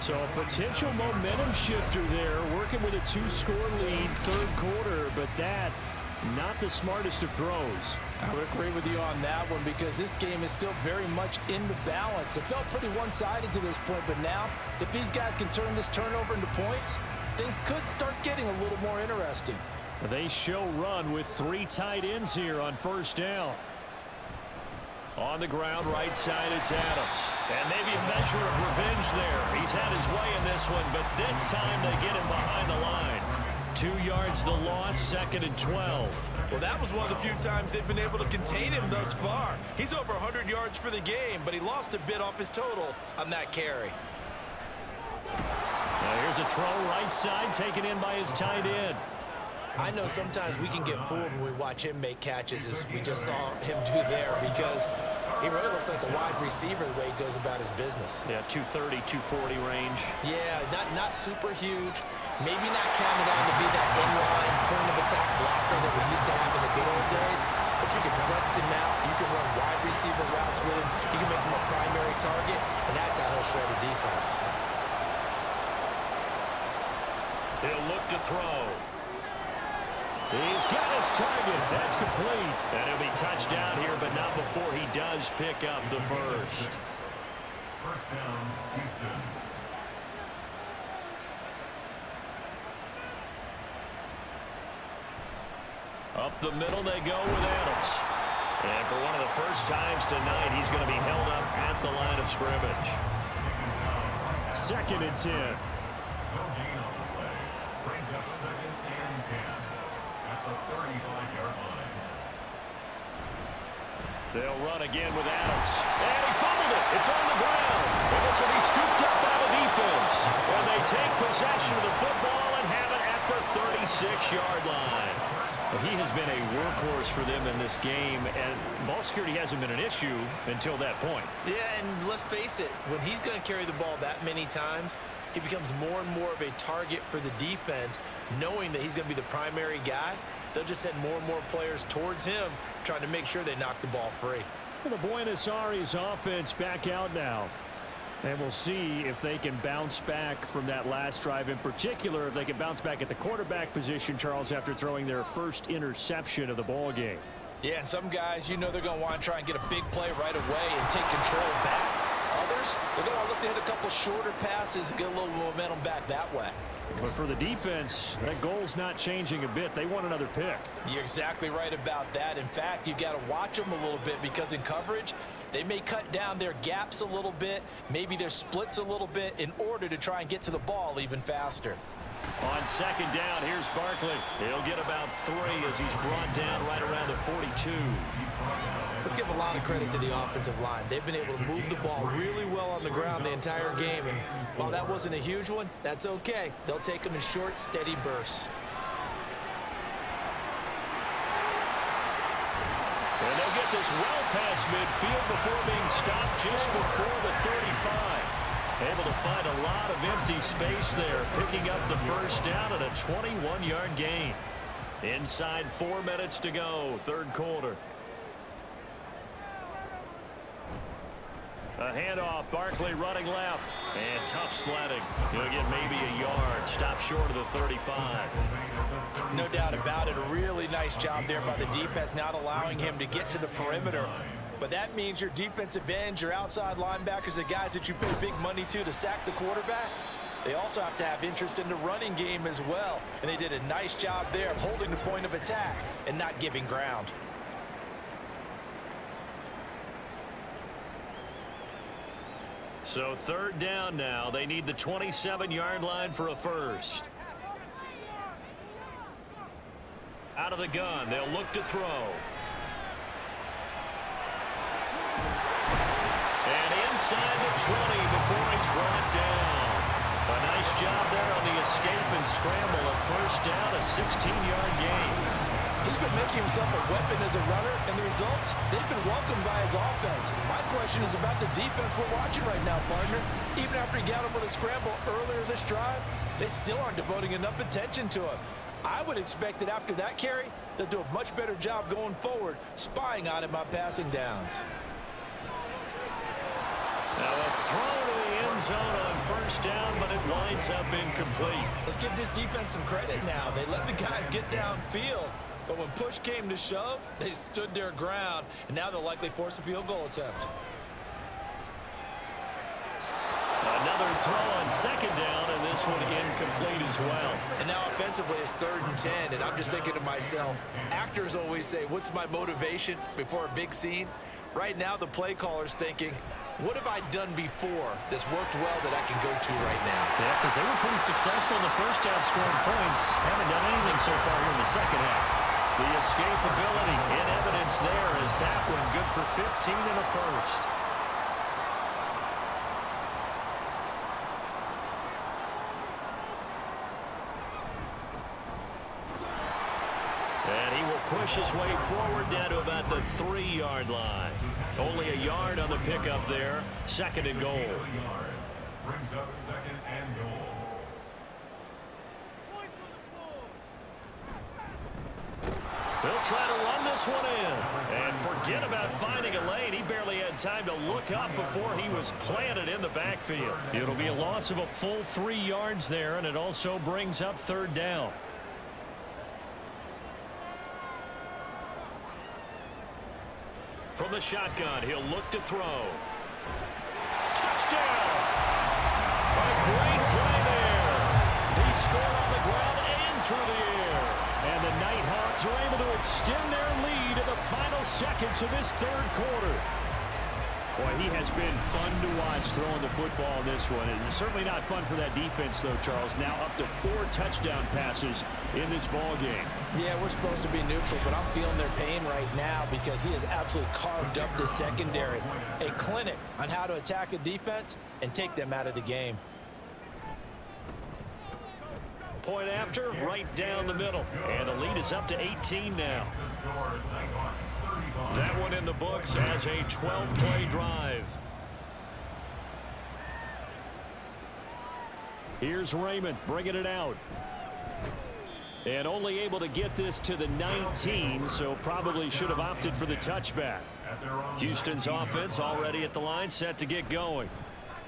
So a potential momentum shifter there, working with a 2-score lead, 3rd quarter, but that, not the smartest of throws. I would agree with you on that one because this game is still very much in the balance. It felt pretty one-sided to this point, but now, if these guys can turn this turnover into points, things could start getting a little more interesting. They show run with 3 tight ends here on 1st down. On the ground, right side, it's Adams. And maybe a measure of revenge there. He's had his way in this one, but this time they get him behind the line. 2 yards the loss, 2nd and 12. Well, that was one of the few times they've been able to contain him thus far. He's over 100 yards for the game, but he lost a bit off his total on that carry. Now here's a throw right side, taken in by his tight end. I know sometimes we can get fooled when we watch him make catches, as we just saw him do there, because he really looks like a wide receiver the way he goes about his business. Yeah, 230, 240 range. Yeah, not super huge. Maybe not counted on to be that inline point-of-attack blocker that we used to have in the good old days, but you can flex him out. You can run wide receiver routes with him. You can make him a primary target, and that's how he'll shred a defense. He'll look to throw. He's got his target. That's complete. And he'll be touched down here, but not before he does pick up the first. 1st down, Houston. Up the middle they go with Adams. And for one of the first times tonight, he's going to be held up at the line of scrimmage. 2nd and 10. No gain on the play. Brings up 2nd and 10 at the 35-yard line. They'll run again with Adams. And he fumbled it. It's on the ground. And this will be scooped up by the defense. And they take possession of the football and have it at the 36-yard line. Well, he has been a workhorse for them in this game, and ball security hasn't been an issue until that point. Yeah, and let's face it, when he's going to carry the ball that many times, he becomes more and more of a target for the defense, knowing that he's going to be the primary guy. They'll just send more and more players towards him, trying to make sure they knock the ball free. And the Buenos Aires offense back out now. And we'll see if they can bounce back from that last drive, in particular, if they can bounce back at the quarterback position, Charles, after throwing their first interception of the ball game. Yeah, and some guys, you know they're going to want to try and get a big play right away and take control back. Others, corners, they're going to look to hit a couple shorter passes and get a little momentum back that way. But for the defense, that goal's not changing a bit. They want another pick. You're exactly right about that. In fact, you've got to watch them a little bit because in coverage, they may cut down their gaps a little bit, maybe their splits a little bit in order to try and get to the ball even faster. On second down, here's Barkley. He'll get about 3 as he's brought down right around the 42. Let's give a lot of credit to the offensive line. They've been able to move the ball really well on the ground the entire game. And while that wasn't a huge one, that's okay. They'll take them in short, steady bursts. And they'll get this well past midfield before being stopped just before the 35. Able to find a lot of empty space there, picking up the first down at a 21-yard gain. Inside 4 minutes to go, third quarter. A handoff, Barkley running left, and tough sledding. He'll get maybe a yard, stop short of the 35. No doubt about it, a really nice job there by the defense, not allowing him to get to the perimeter. But that means your defensive ends, your outside linebackers, the guys that you pay big money to sack the quarterback, they also have to have interest in the running game as well. And they did a nice job there of holding the point of attack and not giving ground. So third down now. They need the 27-yard line for a first. Out of the gun, they'll look to throw. And inside the 20 before he's brought down. A nice job there on the escape and scramble. A first down, a 16-yard gain. He's been making himself a weapon as a runner, and the results, they've been welcomed by his offense. My question is about the defense we're watching right now, partner. Even after he got over the scramble earlier this drive, they still aren't devoting enough attention to him. I would expect that after that carry, they'll do a much better job going forward, spying on him on passing downs. Now a throw to the end zone on first down, but it winds up incomplete. Let's give this defense some credit now. They let the guys get downfield, but when push came to shove, they stood their ground, and now they'll likely force a field goal attempt. Another throw on second down, and this one incomplete as well. And now offensively it's 3rd and 10, and I'm just thinking to myself, actors always say, what's my motivation before a big scene? Right now the play caller's thinking, what have I done before that's worked well that I can go to right now? Yeah, because they were pretty successful in the first half scoring points. Haven't done anything so far here in the second half. The escapability in evidence there is that one good for 15 in the first. And he will push his way forward down to about the 3-yard line. Only a yard on the pickup there. 2nd and goal. Brings up 2nd and goal. They'll try to run this one in. And forget about finding a lane. He barely had time to look up before he was planted in the backfield. It'll be a loss of a full 3 yards there, and it also brings up 3rd down. From the shotgun, he'll look to throw. Touchdown! A great play there. He scored on the ground and through the air. And the Nighthawks are able to extend their lead in the final seconds of this 3rd quarter. Boy, he has been fun to watch throwing the football in this one. It's certainly not fun for that defense, though, Charles. Now up to 4 touchdown passes in this ball game. Yeah, we're supposed to be neutral, but I'm feeling their pain right now because he has absolutely carved up the secondary. A clinic on how to attack a defense and take them out of the game. Point after, right down the middle. And the lead is up to 18 now. That one in the books as a 12-play drive. Here's Raymond bringing it out. And only able to get this to the 19, so probably should have opted for the touchback. Houston's offense already at the line, set to get going.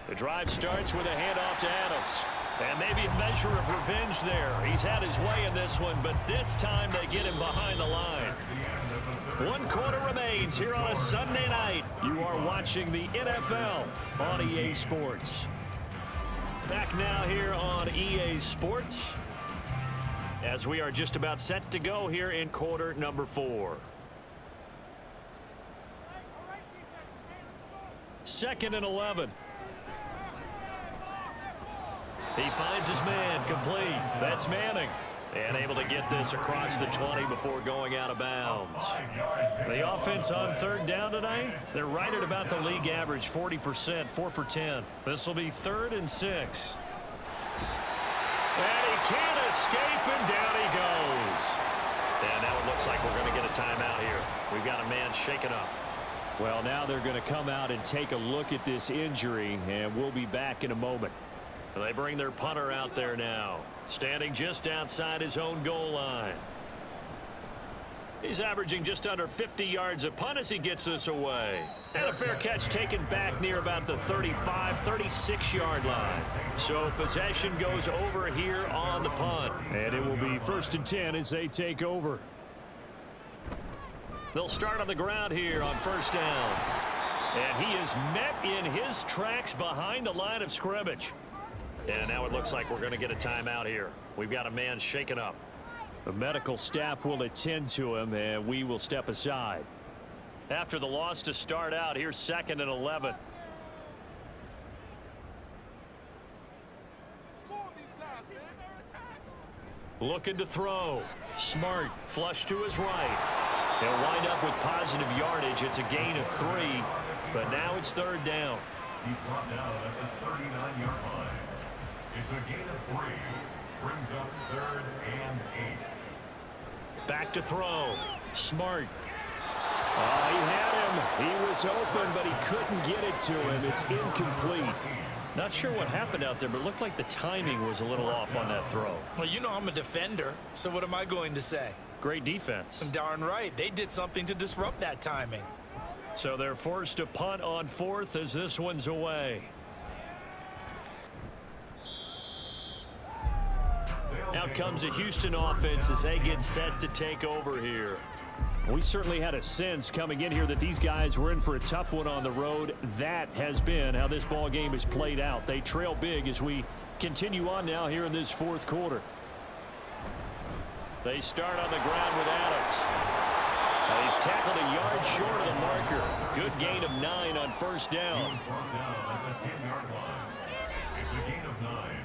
The drive starts with a handoff to Adams. And maybe a measure of revenge there. He's had his way in this one, but this time they get him behind the line. 1 quarter remains here on a Sunday night. You are watching the NFL on EA Sports. Back now here on EA Sports as we are just about set to go here in quarter number 4. 2nd and 11. He finds his man, complete. That's Manning. And able to get this across the 20 before going out of bounds. The offense on 3rd down tonight, they're right at about the league average, 40%, 4 for 10. This will be 3rd and 6. And he can't escape, and down he goes. And now it looks like we're going to get a timeout here. We've got a man shaken up. Well, now they're going to come out and take a look at this injury, and we'll be back in a moment. They bring their punter out there now, standing just outside his own goal line. He's averaging just under 50 yards a punt as he gets this away. And a fair catch taken back near about the 35, 36-yard line. So possession goes over here on the punt. And it will be 1st and 10 as they take over. They'll start on the ground here on 1st down. And he is met in his tracks behind the line of scrimmage. And now it looks like we're going to get a timeout here. We've got a man shaken up. The medical staff will attend to him, and we will step aside. After the loss to start out, here's 2nd and 11. Looking to throw. Smart. Flush to his right. He'll wind up with positive yardage. It's a gain of 3, but now it's 3rd down. He's brought down at the 39-yard line. It's a gain of 3. Brings up 3rd and 8. Back to throw. Smart. He had him. He was open, but he couldn't get it to him. It's incomplete. Not sure what happened out there, but it looked like the timing was a little off on that throw. Well, you know I'm a defender, so what am I going to say? Great defense. Darn right. They did something to disrupt that timing. So they're forced to punt on 4th as this one's away. Out comes a Houston offense as they get set to take over here. We certainly had a sense coming in here that these guys were in for a tough one on the road. That has been how this ball game has played out. They trail big as we continue on now here in this 4th quarter. They start on the ground with Adams. He's tackled a yard short of the marker. Good gain of 9 on 1st down.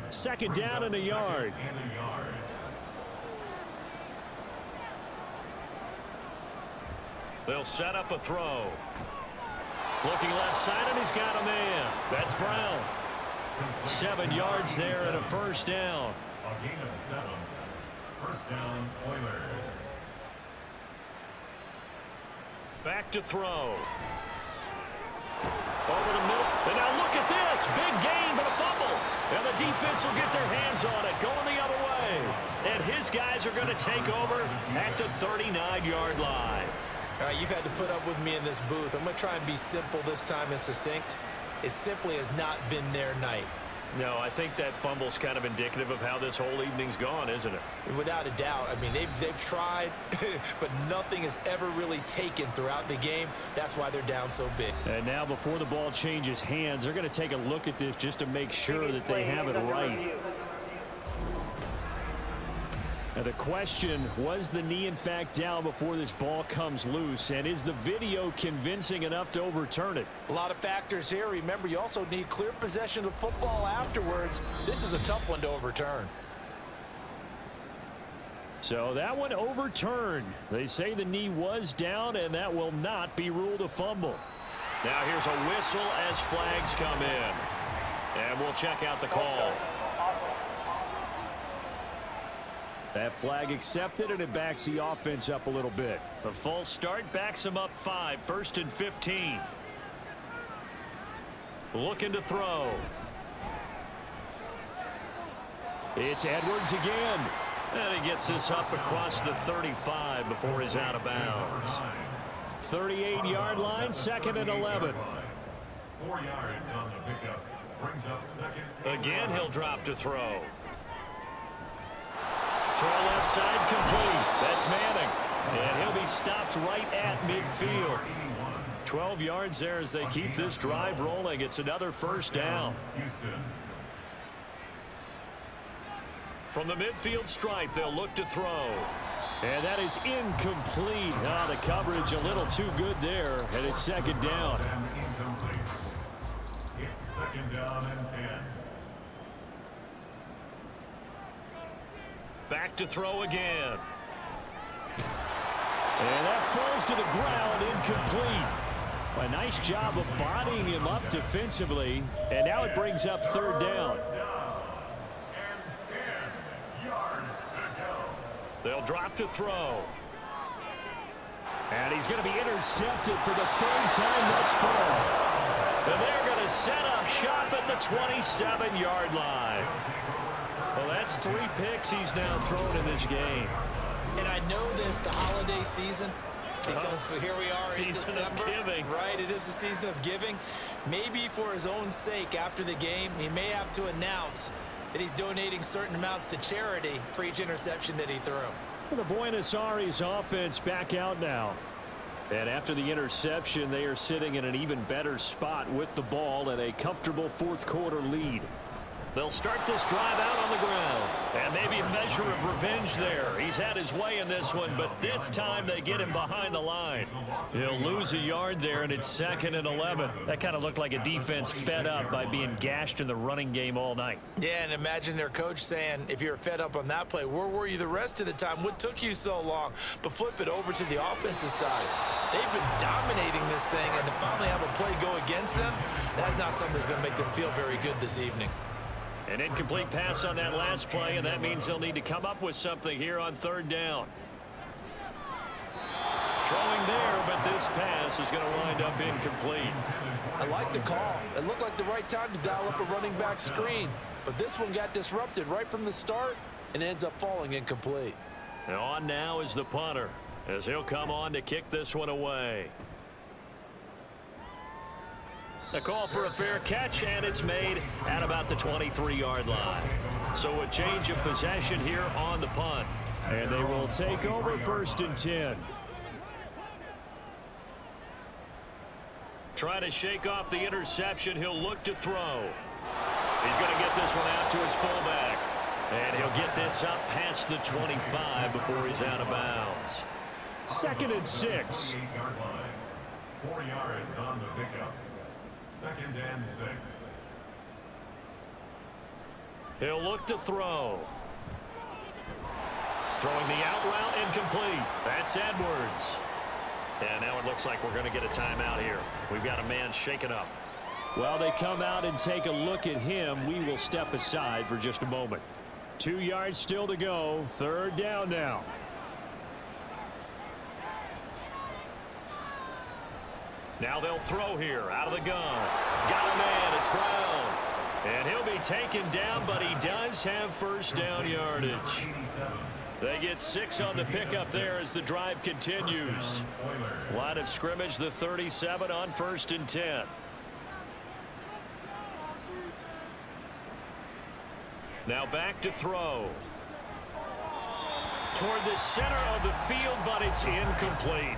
2nd down and a yard. They'll set up a throw. Looking left side, and he's got a man. That's Brown. 7 yards there and a 1st down. A gain of 7. 1st down, Oilers. Back to throw. Over the middle. And now look at this. Big gain, but a fumble. And the defense will get their hands on it, going the other way. And his guys are going to take over at the 39-yard line. All right, you've had to put up with me in this booth. I'm going to try and be simple this time and succinct. It simply has not been their night. No, I think that fumble's kind of indicative of how this whole evening's gone, isn't it? Without a doubt. I mean, they've tried, but nothing has ever really taken throughout the game. That's why they're down so big. And now before the ball changes hands, they're going to take a look at this just to make sure that they have it right. Now the question, was the knee in fact down before this ball comes loose? And is the video convincing enough to overturn it? A lot of factors here. Remember, you also need clear possession of football afterwards. This is a tough one to overturn. So that one overturned. They say the knee was down, and that will not be ruled a fumble. Now here's a whistle as flags come in. And we'll check out the call. That flag accepted, and it backs the offense up a little bit. The false start backs him up 5, 1st and 15. Looking to throw. It's Edwards again. And he gets this up across the 35 before he's out of bounds. 38-yard line, 2nd and 11. 4 yards on the pickup. brings up second. Again, he'll drop to throw. Throw left side complete. That's Manning. And he'll be stopped right at midfield. 12 yards there as they keep this drive rolling. It's another first down. From the midfield stripe, they'll look to throw. And that is incomplete. The coverage a little too good there, and it's second down. It's second down and 10. Back to throw again. And that falls to the ground, incomplete. A nice job of bodying him up defensively, and now it brings up third down. They'll drop to throw. And he's going to be intercepted for the third time thus far. And they're going to set up shop at the 27-yard line. Well, that's 3 picks he's now thrown in this game. And I know this, the holiday season, because here we are in December. Right, it is the season of giving. Maybe for his own sake after the game, he may have to announce that he's donating certain amounts to charity for each interception that he threw. The Buenos Aires offense back out now. And after the interception, they are sitting in an even better spot with the ball and a comfortable fourth quarter lead. They'll start this drive out on the ground. And maybe a measure of revenge there. He's had his way in this one, but this time they get him behind the line. He'll lose a yard there, and it's 2nd and 11. That kind of looked like a defense fed up by being gashed in the running game all night. Yeah, and imagine their coach saying, if you're fed up on that play, where were you the rest of the time? What took you so long? But flip it over to the offensive side. They've been dominating this thing, and to finally have a play go against them, that's not something that's going to make them feel very good this evening. An incomplete pass on that last play, and that means they'll need to come up with something here on third down. Throwing there, but this pass is going to wind up incomplete. I like the call. It looked like the right time to dial up a running back screen, but this one got disrupted right from the start and ends up falling incomplete. And on now is the punter, as he'll come on to kick this one away. A call for a fair catch, and it's made at about the 23-yard line. So a change of possession here on the punt. And they will take over 1st and 10. Trying to shake off the interception, he'll look to throw. He's going to get this one out to his fullback. And he'll get this up past the 25 before he's out of bounds. 2nd and 6. 4 yards on the pickup. 2nd and 6. He'll look to throw. Throwing the out route, incomplete. That's Edwards. And now it looks like we're going to get a timeout here. We've got a man shaken up. While they come out and take a look at him, we will step aside for just a moment. 2 yards still to go. 3rd down now. Now they'll throw here out of the gun. Got a man. It's Brown. And he'll be taken down, but he does have first down yardage. They get 6 on the pickup there as the drive continues. Line of scrimmage, the 37 on 1st and 10. Now back to throw. Toward the center of the field, but it's incomplete.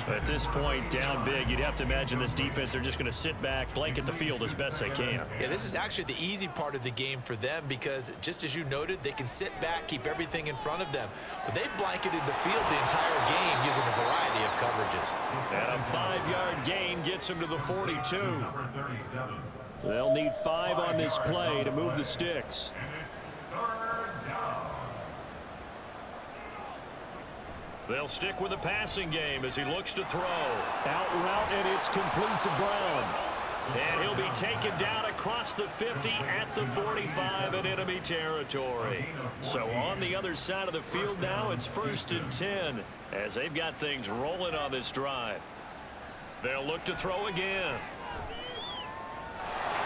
At this point, down big, you'd have to imagine this defense, they're just going to sit back, blanket the field as best they can. Yeah, this is actually the easy part of the game for them because, just as you noted, they can sit back, keep everything in front of them. But they've blanketed the field the entire game using a variety of coverages. And a 5-yard gain gets them to the 42. They'll need 5 on this play to move the sticks. They'll stick with the passing game as he looks to throw. Out route, and it's complete to Brown. And he'll be taken down across the 50 at the 45 in enemy territory. So on the other side of the field now, it's 1st and 10 as they've got things rolling on this drive. They'll look to throw again.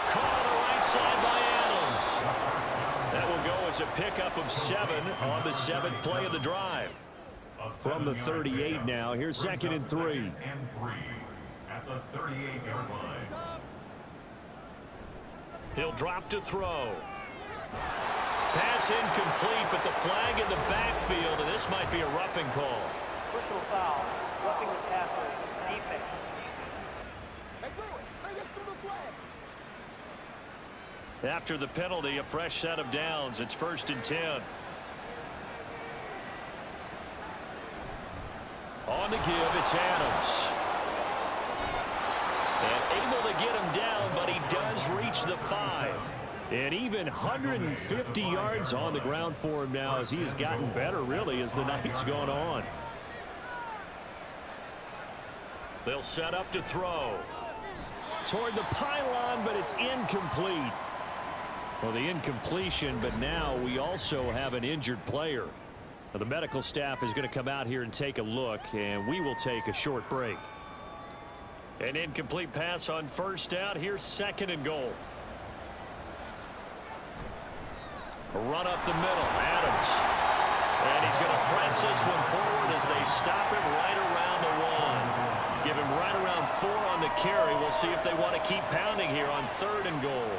Caught on the right side by Adams. That will go as a pickup of 7 on the 7th play of the drive. From the 38 now, here's 2nd and 3. At the 38-yard line. He'll drop to throw. Pass incomplete, but the flag in the backfield, and this might be a roughing call. Personal foul, roughing the passer, defense. After the penalty, a fresh set of downs. It's 1st and 10. On to give, it's Adams. And able to get him down, but he does reach the 5. And even 150 yards on the ground for him now as he has gotten better, really, as the night's gone on. They'll set up to throw. Toward the pylon, but it's incomplete. Well, the incompletion, but now we also have an injured player. Now, the medical staff is going to come out here and take a look, and we will take a short break. An incomplete pass on 1st down. Here's 2nd and goal. A run up the middle. Adams. And he's going to press this one forward as they stop him right around the 1. Give him right around 4 on the carry. We'll see if they want to keep pounding here on 3rd and goal.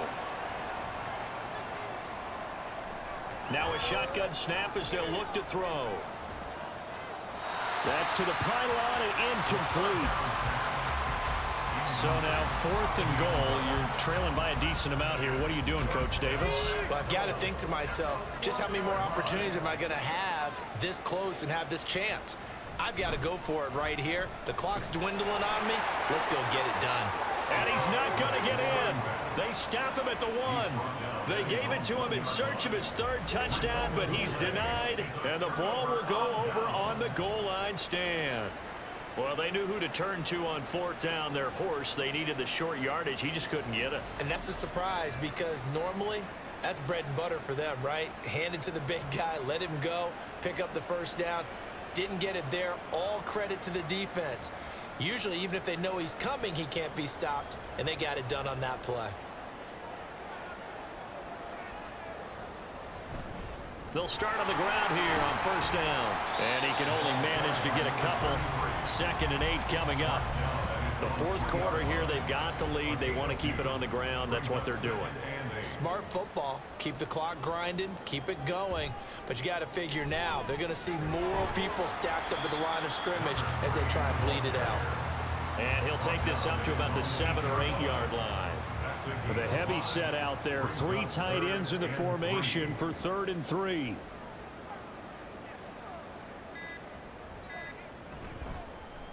Now a shotgun snap as they'll look to throw. That's to the pylon and incomplete. So now 4th and goal. You're trailing by a decent amount here. What are you doing, Coach Davis? Well, I've got to think to myself, just how many more opportunities am I going to have this close and have this chance? I've got to go for it right here. The clock's dwindling on me. Let's go get it done. And he's not going to get in. They stop him at the 1. They gave it to him in search of his 3rd touchdown, but he's denied, and the ball will go over on the goal line stand. Well, they knew who to turn to on 4th down. Their horse, they needed the short yardage. He just couldn't get it. And that's a surprise because normally that's bread and butter for them, right? Hand it to the big guy, let him go, pick up the 1st down. Didn't get it there. All credit to the defense. Usually, even if they know he's coming, he can't be stopped, and they got it done on that play. They'll start on the ground here on 1st down. And he can only manage to get a couple. 2nd and 8 coming up. The 4th quarter here, they've got the lead. They want to keep it on the ground. That's what they're doing. Smart football. Keep the clock grinding. Keep it going. But you got to figure now, they're going to see more people stacked up at the line of scrimmage as they try and bleed it out. And he'll take this up to about the 7 or 8 yard line. With a heavy set out there, 3 tight ends in the formation for 3rd and 3.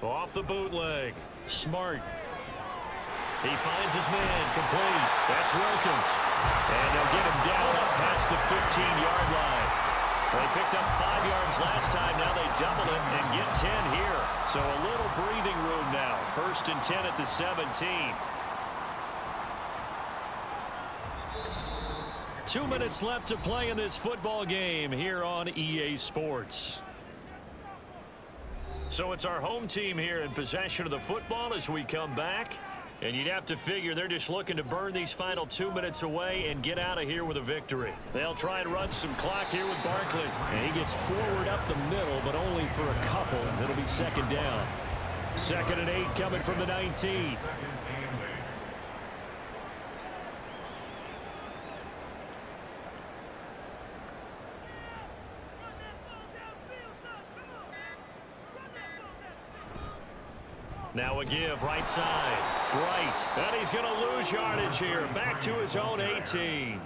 Off the bootleg. Smart. He finds his man. Complete. That's Wilkins. And they'll get him down up past the 15-yard line. They picked up 5 yards last time. Now they double it and get 10 here. So a little breathing room now. 1st and 10 at the 17. 2 minutes left to play in this football game here on EA Sports. So it's our home team here in possession of the football as we come back. And you'd have to figure they're just looking to burn these final 2 minutes away and get out of here with a victory. They'll try and run some clock here with Barkley. And he gets forward up the middle, but only for a couple. It'll be 2nd down. 2nd and 8 coming from the 19. Now a give right side. Bright. And he's going to lose yardage here. Back to his own 18.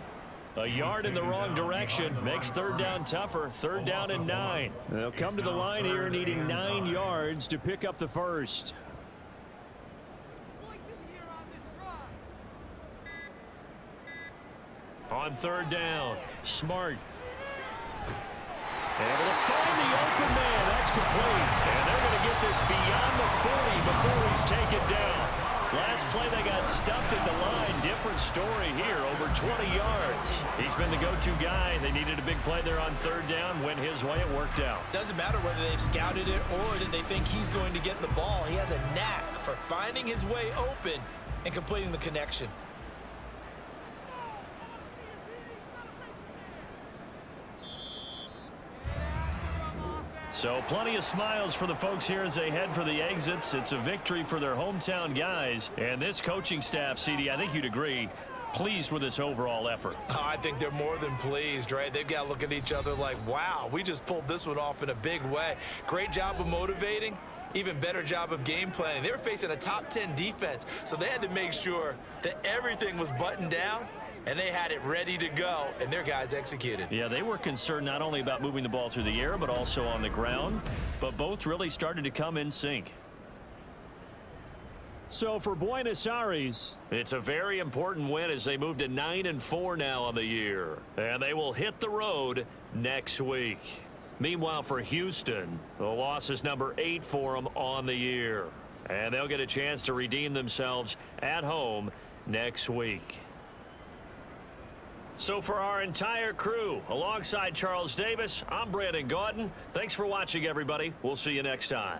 A yard in the wrong direction. Makes 3rd down tougher. 3rd down and 9. They'll come to the line here needing 9 yards to pick up the 1st. On 3rd down. Smart. Able to find the open man. That's complete. And they're going to get this beyond the 40 before he's taken down. Last play they got stuffed at the line. Different story here. Over 20 yards. He's been the go-to guy. They needed a big play there on 3rd down. Went his way. It worked out. Doesn't matter whether they've scouted it or did they think he's going to get the ball. He has a knack for finding his way open and completing the connection. So plenty of smiles for the folks here as they head for the exits. It's a victory for their hometown guys. And this coaching staff, CD, I think you'd agree, pleased with this overall effort. I think they're more than pleased, right? They've got to look at each other like, wow, we just pulled this one off in a big way. Great job of motivating. Even better job of game planning. They were facing a top 10 defense, so they had to make sure that everything was buttoned down, and they had it ready to go, and their guys executed. Yeah, they were concerned not only about moving the ball through the air, but also on the ground. But both really started to come in sync. So for Buenos Aires, it's a very important win as they move to 9-4 now on the year. And they will hit the road next week. Meanwhile, for Houston, the loss is number 8 for them on the year. And they'll get a chance to redeem themselves at home next week. So for our entire crew, alongside Charles Davis, I'm Brandon Gautin. Thanks for watching, everybody. We'll see you next time.